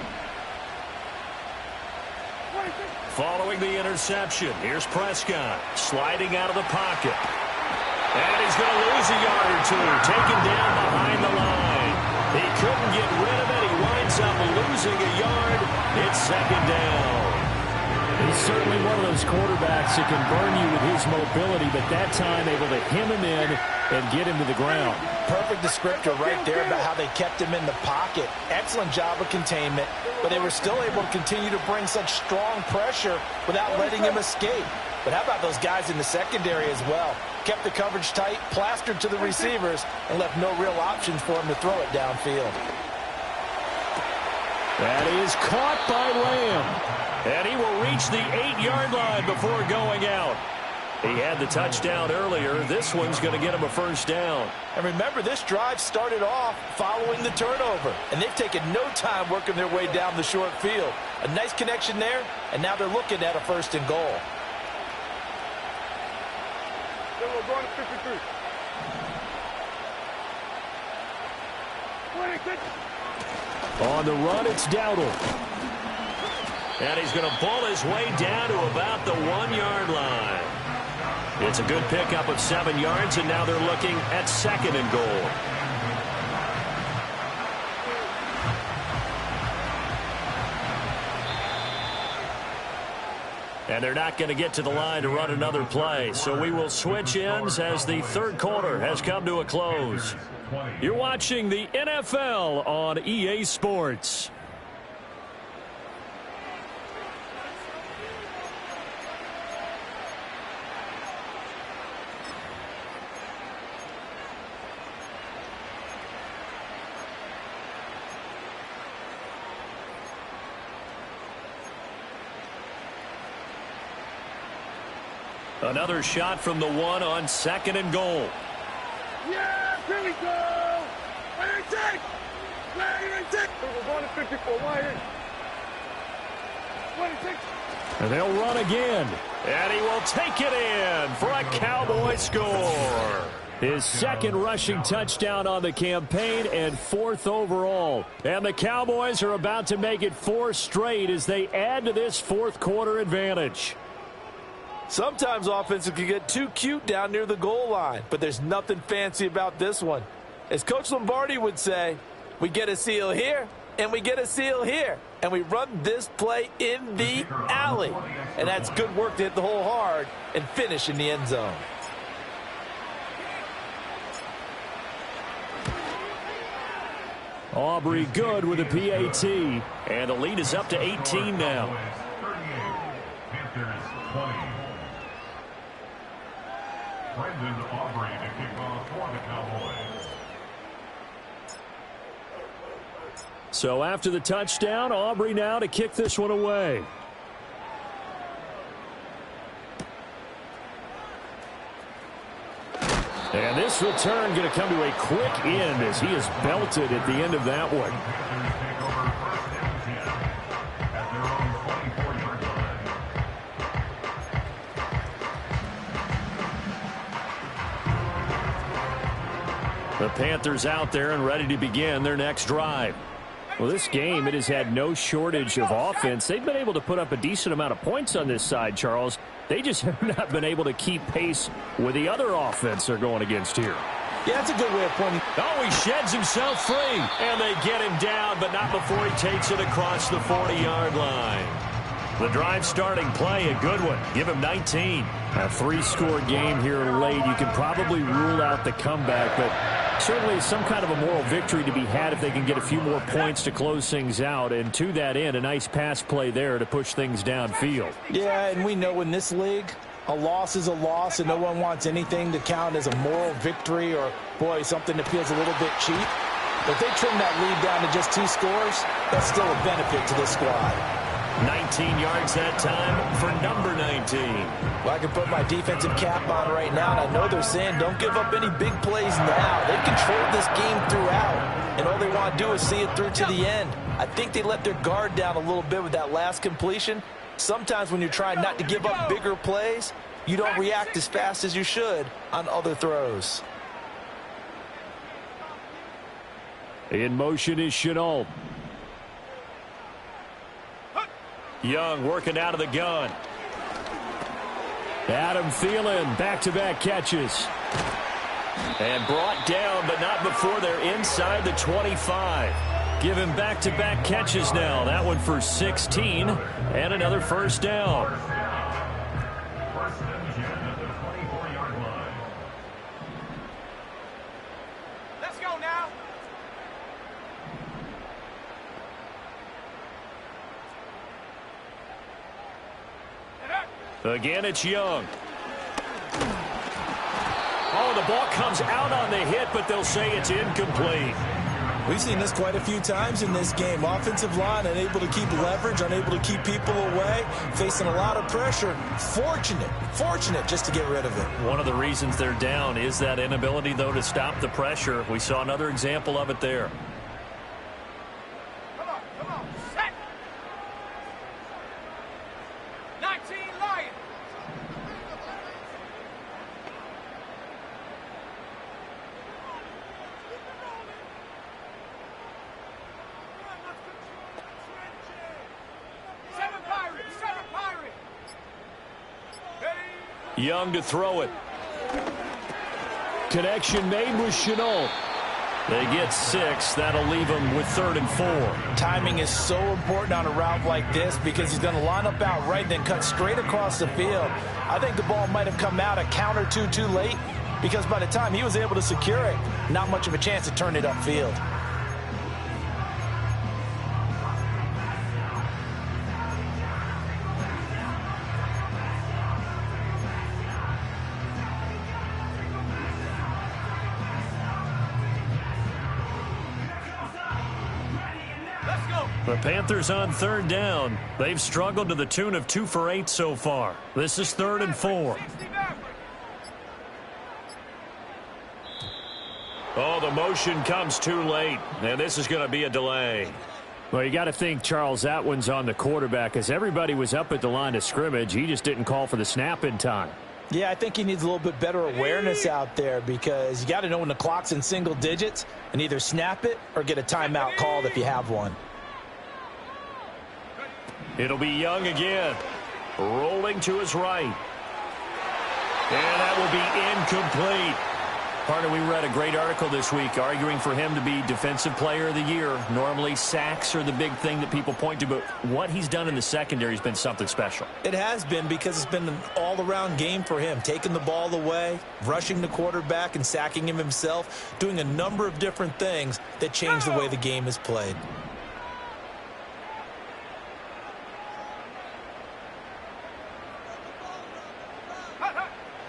Following the interception, here's Prescott sliding out of the pocket. And he's going to lose a yard or 2, taken down behind the line. He couldn't get rid of it. He winds up losing a yard. It's 2nd down. He's certainly one of those quarterbacks that can burn you with his mobility, but that time able to hem him in and get him to the ground. Perfect descriptor right there about how they kept him in the pocket. Excellent job of containment, but they were still able to continue to bring such strong pressure without letting him escape. But how about those guys in the secondary as well? Kept the coverage tight, plastered to the receivers, and left no real options for him to throw it downfield. That is caught by Lamb. And he will reach the 8-yard line before going out. He had the touchdown earlier. This one's going to get him a first down. And remember, this drive started off following the turnover. And they've taken no time working their way down the short field. A nice connection there, and now they're looking at a first and goal. We're going to 53. 26. On the run, it's Dowdle. And he's going to pull his way down to about the 1-yard line. It's a good pickup of 7 yards, and now they're looking at second and goal. And they're not going to get to the line to run another play. So we will switch ends as the third quarter has come to a close. You're watching the NFL on EA Sports. Another shot from the 1 on second and goal. Yeah, here we go. Where is it? Where is it? We're going to 54. Why is 26. And they'll run again. And he will take it in for a Cowboy score. His second rushing touchdown on the campaign and 4th overall. And the Cowboys are about to make it 4 straight as they add to this fourth quarter advantage. Sometimes offenses can get too cute down near the goal line, but there's nothing fancy about this one. As Coach Lombardi would say, we get a seal here, and we get a seal here, and we run this play in the alley. And that's good work to hit the hole hard and finish in the end zone. Aubrey good with a PAT, and the lead is up to 18 now. Brendan Aubrey to kick off for the Cowboys. So after the touchdown, Aubrey now to kick this one away. And this return going to come to a quick end as he is belted at the end of that one. The Panthers out there and ready to begin their next drive. Well, this game, it has had no shortage of offense. They've been able to put up a decent amount of points on this side, Charles. They just have not been able to keep pace with the other offense they're going against here. Yeah, that's a good way of pointing. Oh, he sheds himself free. And they get him down, but not before he takes it across the 40-yard line. The drive starting play, a good one. Give him 19. A 3-score game here late. You can probably rule out the comeback, but certainly some kind of a moral victory to be had if they can get a few more points to close things out. And to that end, a nice pass play there to push things downfield. Yeah, and we know in this league, a loss is a loss, and no one wants anything to count as a moral victory or, boy, something that feels a little bit cheap. But if they trim that lead down to just 2 scores, that's still a benefit to this squad. 19 yards that time for number 19. Well, I can put my defensive cap on right now, and I know they're saying don't give up any big plays now. They've controlled this game throughout, and all they want to do is see it through to the end. I think they let their guard down a little bit with that last completion. Sometimes when you're trying not to give up bigger plays, you don't react as fast as you should on other throws. In motion is Chenault. Young working out of the gun. Adam Thielen, back-to-back catches. And brought down, but not before they're inside the 25. Give him back-to-back catches now. That one for 16, and another first down. First and 10 at the 24-yard line. Let's go now. Again, it's Young. Oh, the ball comes out on the hit, but they'll say it's incomplete. We've seen this quite a few times in this game. Offensive line unable to keep leverage, unable to keep people away, facing a lot of pressure. Fortunate just to get rid of it. One of the reasons they're down is that inability, though, to stop the pressure. We saw another example of it there. Come on, set. 19 Lions. Young to throw it. Connection made with Chenault. They get 6. That'll leave them with 3rd and 4. Timing is so important on a route like this because he's going to line up out right, then cut straight across the field. I think the ball might have come out a count or two too late because by the time he was able to secure it, not much of a chance to turn it upfield. The Panthers on 3rd down. They've struggled to the tune of 2 for 8 so far. This is 3rd and 4. Oh, the motion comes too late, and this is going to be a delay. Well, you got to think, Charles, that one's on the quarterback as everybody was up at the line of scrimmage. He just didn't call for the snap in time. Yeah, I think he needs a little bit better awareness out there because you got to know when the clock's in single digits and either snap it or get a timeout called if you have one. It'll be Young again, rolling to his right. And that will be incomplete. Partner, we read a great article this week arguing for him to be Defensive Player of the Year. Normally, sacks are the big thing that people point to, but what he's done in the secondary has been something special. It has been because it's been an all-around game for him, taking the ball away, rushing the quarterback and sacking him himself, doing a number of different things that change the way the game is played.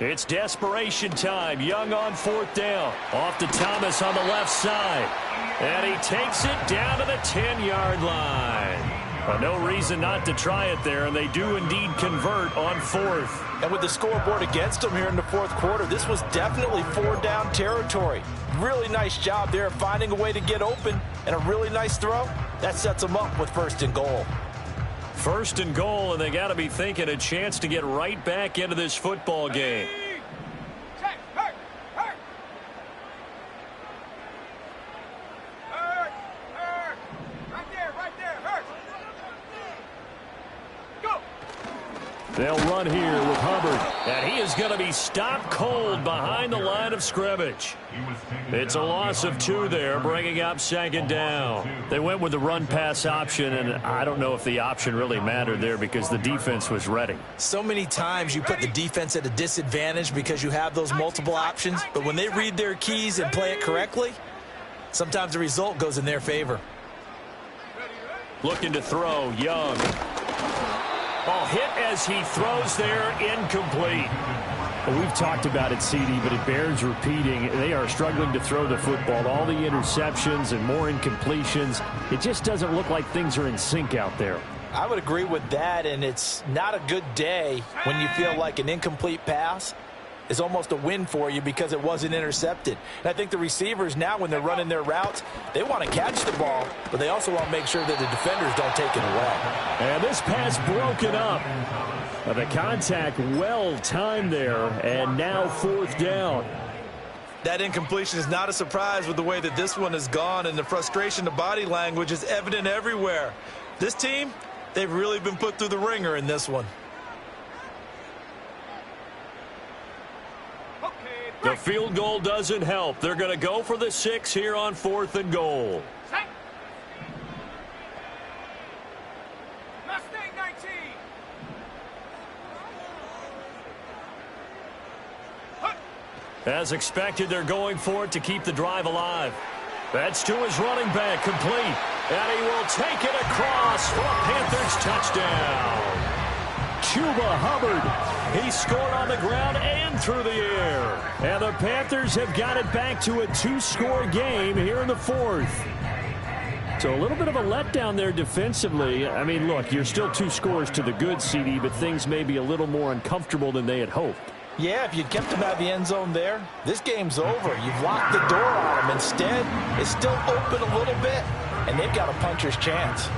It's desperation time. Young on 4th down. Off to Thomas on the left side. And he takes it down to the 10-yard line. Well, no reason not to try it there, and they do indeed convert on 4th. And with the scoreboard against them here in the 4th quarter, this was definitely 4-down territory. Really nice job there finding a way to get open, and a really nice throw. That sets them up with 1st and goal. 1st and goal, and they got to be thinking a chance to get right back into this football game. They'll run here with Hubbard, and he is going to be stopped cold behind the line of scrimmage. It's a loss of 2 there, bringing up 2nd down. They went with the run-pass option, and I don't know if the option really mattered there because the defense was ready. So many times you put the defense at a disadvantage because you have those multiple options, but when they read their keys and play it correctly, sometimes the result goes in their favor. Looking to throw, Young. Ball hit as he throws there, incomplete. Well, we've talked about it, CD, but it bears repeating. They are struggling to throw the football. All the interceptions and more incompletions. It just doesn't look like things are in sync out there. I would agree with that, and it's not a good day when you feel like an incomplete pass is almost a win for you because it wasn't intercepted. And I think the receivers now, when they're running their routes, they want to catch the ball, but they also want to make sure that the defenders don't take it away. And this pass broken up. The contact well timed there, and now 4th down. That incompletion is not a surprise with the way that this one has gone, and the frustration, the body language is evident everywhere. This team, they've really been put through the ringer in this one. The field goal doesn't help. They're going to go for the 6 here on 4th and goal. Mustang 19. As expected, they're going for it to keep the drive alive. That's to his running back, complete. And he will take it across for a Panthers touchdown. Chuba Hubbard. He scored on the ground and through the air. And the Panthers have got it back to a 2-score game here in the fourth. So a little bit of a letdown there defensively. I mean, look, you're still 2 scores to the good, CD, but things may be a little more uncomfortable than they had hoped. Yeah, if you'd kept them out of the end zone there, this game's over. You've locked the door on them. Instead, it's still open a little bit, and they've got a puncher's chance.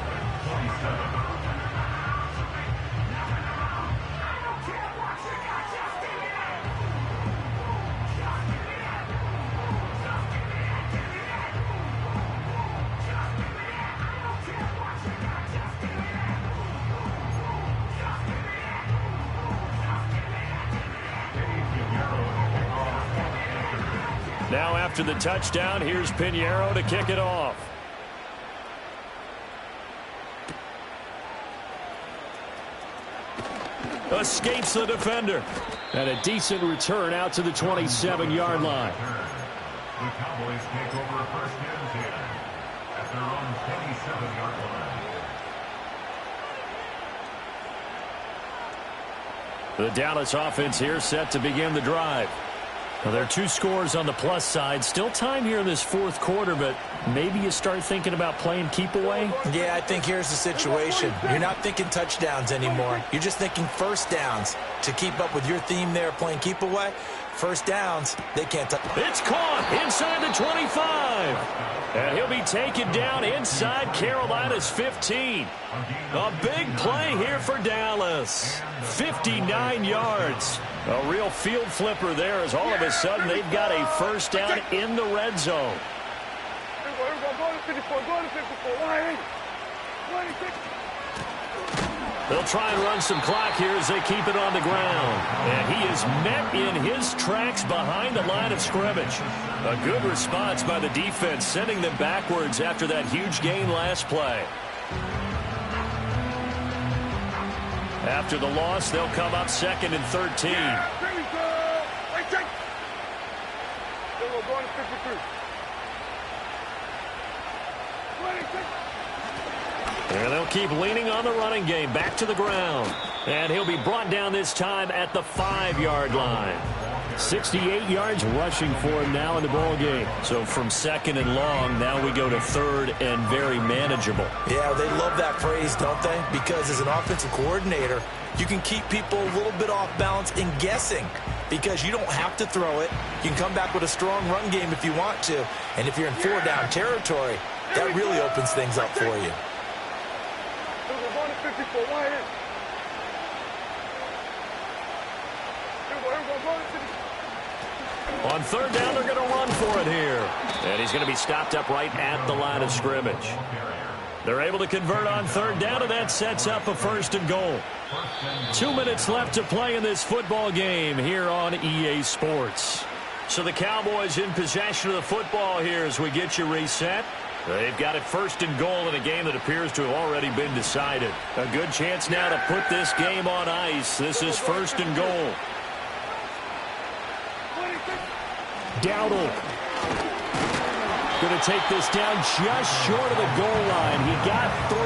Now after the touchdown, here's Pinheiro to kick it off. Escapes the defender. And a decent return out to the 27-yard line. The Cowboys take over first and 10 at their own 27-yard line. The Dallas offense here set to begin the drive. Well, there are 2 scores on the plus side. Still time here in this fourth quarter, but maybe you start thinking about playing keep away? Yeah, I think here's the situation. You're not thinking touchdowns anymore. You're just thinking first downs. To keep up with your theme there, playing keep away, first downs, they can't touch. It's caught inside the 25. And he'll be taken down inside Carolina's 15. A big play here for Dallas. 59 yards. A real field flipper there as all of a sudden they've got a first down in the red zone. They'll try and run some clock here as they keep it on the ground. And he is met in his tracks behind the line of scrimmage. A good response by the defense, sending them backwards after that huge gain last play. After the loss, they'll come up 2nd and 13. And they'll keep leaning on the running game. Back to the ground. And he'll be brought down this time at the 5-yard line. 68 yards rushing for him now in the ball game. So from 2nd and long, now we go to 3rd and very manageable. Yeah, they love that phrase, don't they? Because as an offensive coordinator, you can keep people a little bit off balance and guessing because you don't have to throw it. You can come back with a strong run game if you want to. And if you're in 4-down territory, that really opens things up for you. On 3rd down, they're going to run for it here. And he's going to be stopped up right at the line of scrimmage. They're able to convert on 3rd down, and that sets up a 1st and goal. 2 minutes left to play in this football game here on EA Sports. So the Cowboys in possession of the football here as we get you reset. They've got it 1st and goal in a game that appears to have already been decided. A good chance now to put this game on ice. This is 1st and goal. Dowdle going to take this down just short of the goal line. He got 3,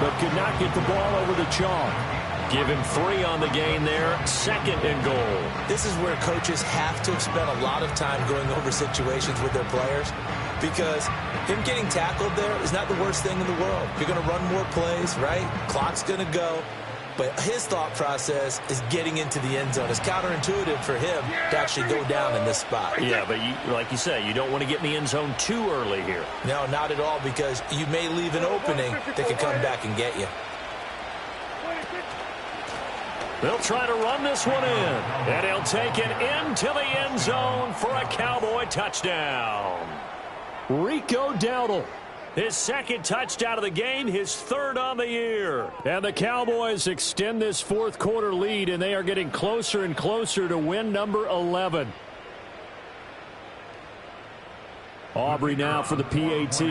but could not get the ball over the chalk. Give him 3 on the gain there. 2nd and goal. This is where coaches have to have spent a lot of time going over situations with their players because him getting tackled there is not the worst thing in the world. You're going to run more plays, right? Clock's going to go. But his thought process is getting into the end zone. It's counterintuitive for him to actually go down in this spot. Yeah, but like you say, you don't want to get in the end zone too early here. No, not at all, because you may leave an opening that could come back and get you. They'll try to run this one in. And he'll take it into the end zone for a Cowboy touchdown. Rico Dowdle. His 2nd touchdown of the game, his 3rd on the year. And the Cowboys extend this 4th quarter lead, and they are getting closer and closer to win number 11. Aubrey now for the PAT.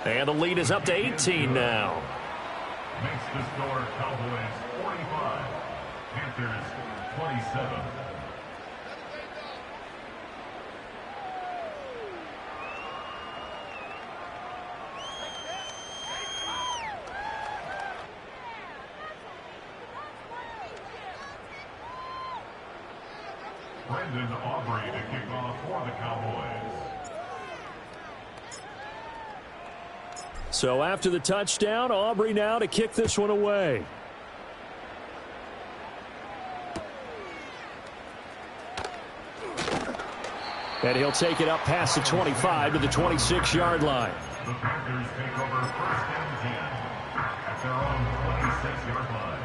And the lead is up to 18 now. Makes the score Cowboys 45, Panthers 27. Brendan Aubrey to kick off for the Cowboys. So after the touchdown, Aubrey now to kick this one away. And he'll take it up past the 25 to the 26-yard line. The Packers take over first and 10 at their own 26-yard line.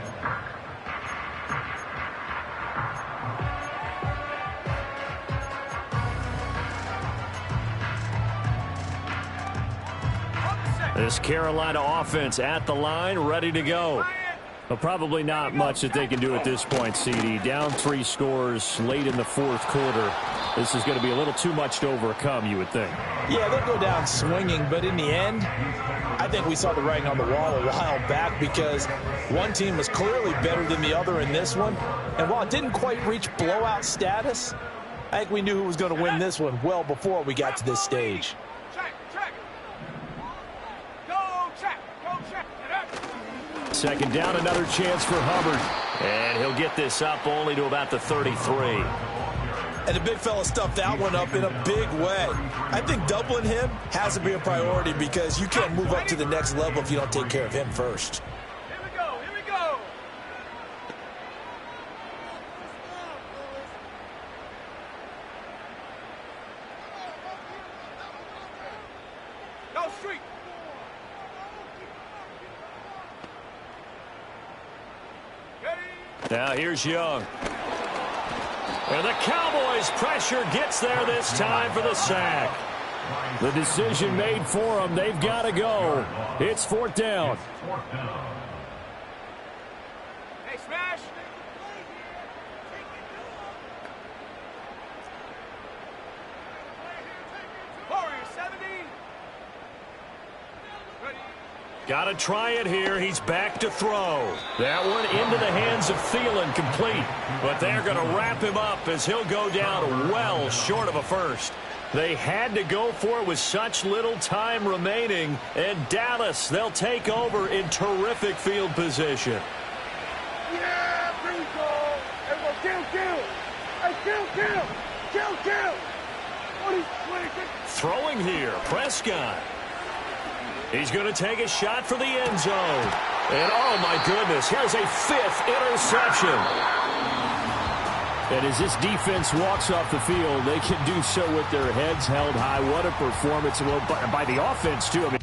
This Carolina offense at the line, ready to go. Well, probably not much that they can do at this point, CD. Down 3 scores late in the fourth quarter. This is going to be a little too much to overcome, you would think. Yeah, they'll go down swinging, but in the end, I think we saw the writing on the wall a while back because one team was clearly better than the other in this one. And while it didn't quite reach blowout status, I think we knew who was going to win this one well before we got to this stage. Second down, another chance for Hubbard. And he'll get this up only to about the 33. And the big fella stuffed that one up in a big way. I think doubling him has to be a priority because you can't move up to the next level if you don't take care of him first. Here we go, here we go. Go street. Now here's Young. And the Cowboys' pressure gets there this time for the sack. The decision made for them. They've got to go. It's fourth down. Hey, smash. Warrior 70. Ready. Got to try it here. He's back to throw. That one into the hands of Thielen, complete. But they're going to wrap him up as he'll go down well short of a first. They had to go for it with such little time remaining. And Dallas, they'll take over in terrific field position. Yeah, here we go. Everyone, kill. Hey, kill. 20, 26. Throwing here, Prescott. He's going to take a shot for the end zone. And, oh, my goodness, here's a 5th interception. And as this defense walks off the field, they can do so with their heads held high. What a performance by the offense, too. I mean,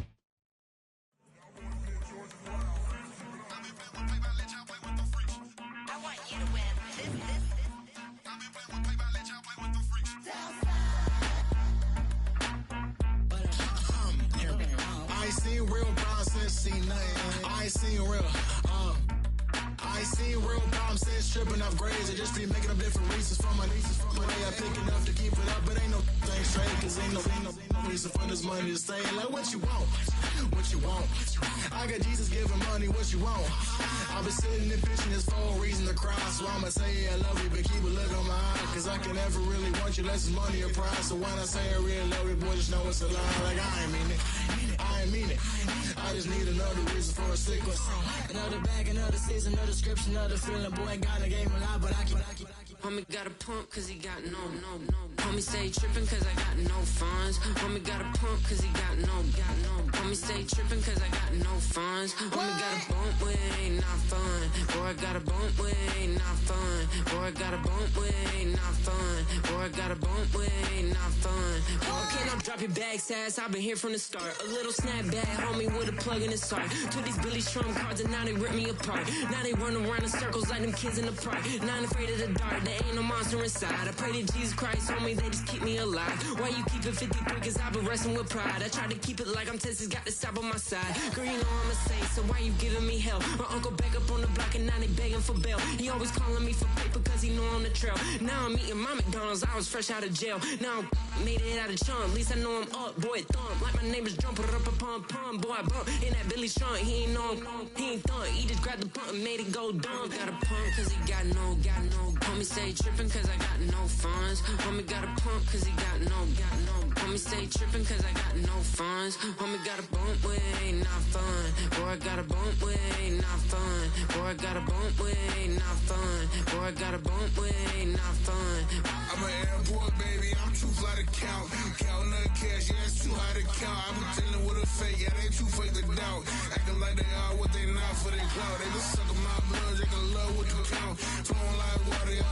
tripping off grades, I just be making up different reasons for my nieces. For my day, I pick enough to keep it up, but ain't no thing straight, cause ain't no reason for this money to stay. Like, what you want? I got Jesus giving money, what you want? I've been sitting and pitching this for a reason to cry, so I'ma say I love you, but keep a look on my eye, cause I can never really want you unless it's money or prize. So when I say I really love you, boy, just know it's a lie. Like, I ain't mean it. I just need another reason for a sickness. Another bag, another season, another description, another feeling. Boy, got a game a lot, but I keep. Homie got a pump cause he got no. Homie stay tripping cause I got no funds. Homie got a pump cause he got no. Homie stay tripping cause I got no funds. Homie got a bump with it ain't not fun. Boy, I got a bump with it ain't not fun. Boy, I got a bump with it ain't not fun. Boy, I got a bump with it ain't not fun. Boy, can I drop your bag, sass? I've been here from the start. A little snapback, homie with a plug in his heart. To these Billy Trump cards and now they rip me apart. Now they run around in circles like them kids in the park. Now I'm afraid of the dark. There ain't no monster inside. I pray to Jesus Christ, homie, they just keep me alive. Why you keep it 53? Cause I've been wrestling with pride. I try to keep it like I'm Texas, got the stop on my side. Girl, you know I'm a saint, so why you giving me hell? My uncle back up on the block and now they begging for bail. He always calling me for paper cause he know I'm the trail. Now I'm eating my McDonald's, I was fresh out of jail. Now I'm made it out of chunk, at least I know I'm up. Boy, thump, like my neighbors jump, pum. Boy, I bump in that Billy Trump, he ain't know, he ain't thump. He just grabbed the pump and made it go dumb. Got a pump cause he got no. Homie stay tripping cause I got no funds. Homie got a pump cause he got no. Homie stay tripping cause I got no funds. Homie got a a bump with ain't not fun. Boy, I got a bump with ain't not fun. Boy, I got a bump with ain't not fun. Boy, I got a bump with ain't not fun. I'm an airport baby, I'm too fly to count. Counting the cash, yeah, it's too high to count. I'm dealing with a fake, yeah, they too fake to doubt. Acting like they are what they not for their clout. They just sucking my blood, they can love what you count. Flowing like water,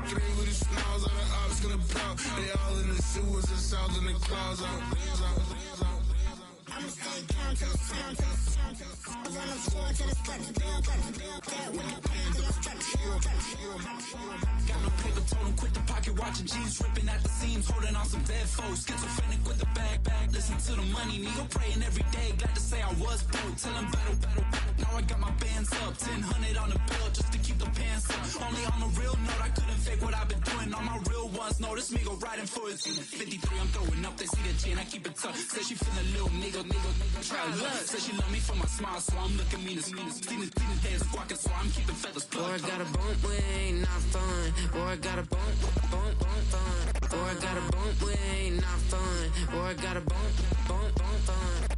three with the snows, all the ops gonna plow. They all in the sewers, the south in the clouds. I'ma stay down to the sound, to the sound, to the sound. On the floor to the steps, build up, with the plans and the steps, got no paper, told him quit the pocket, watching jeans ripping at the seams, holding on some dead foes, schizophrenic with the bag, listen to the money, nigga praying every day, glad to say I was broke, tell him battle, now I got my bands up, 1000 on the bill, just to keep the pants up, only on a real note, I couldn't fake what I've been doing, all my real ones know this me go riding for it, 53, I'm throwing up, they see the chain, I keep it tough, say she feeling little nigga, try to look, say she love me for my smile, so I'm looking mean as seen the days squawking, so I'm keeping feathers plugged. Boy, I got a bump with ain't not fun. Boy, I got a bump fun. Boy, I got a bump with ain't not fun. Boy, I got a bump fun.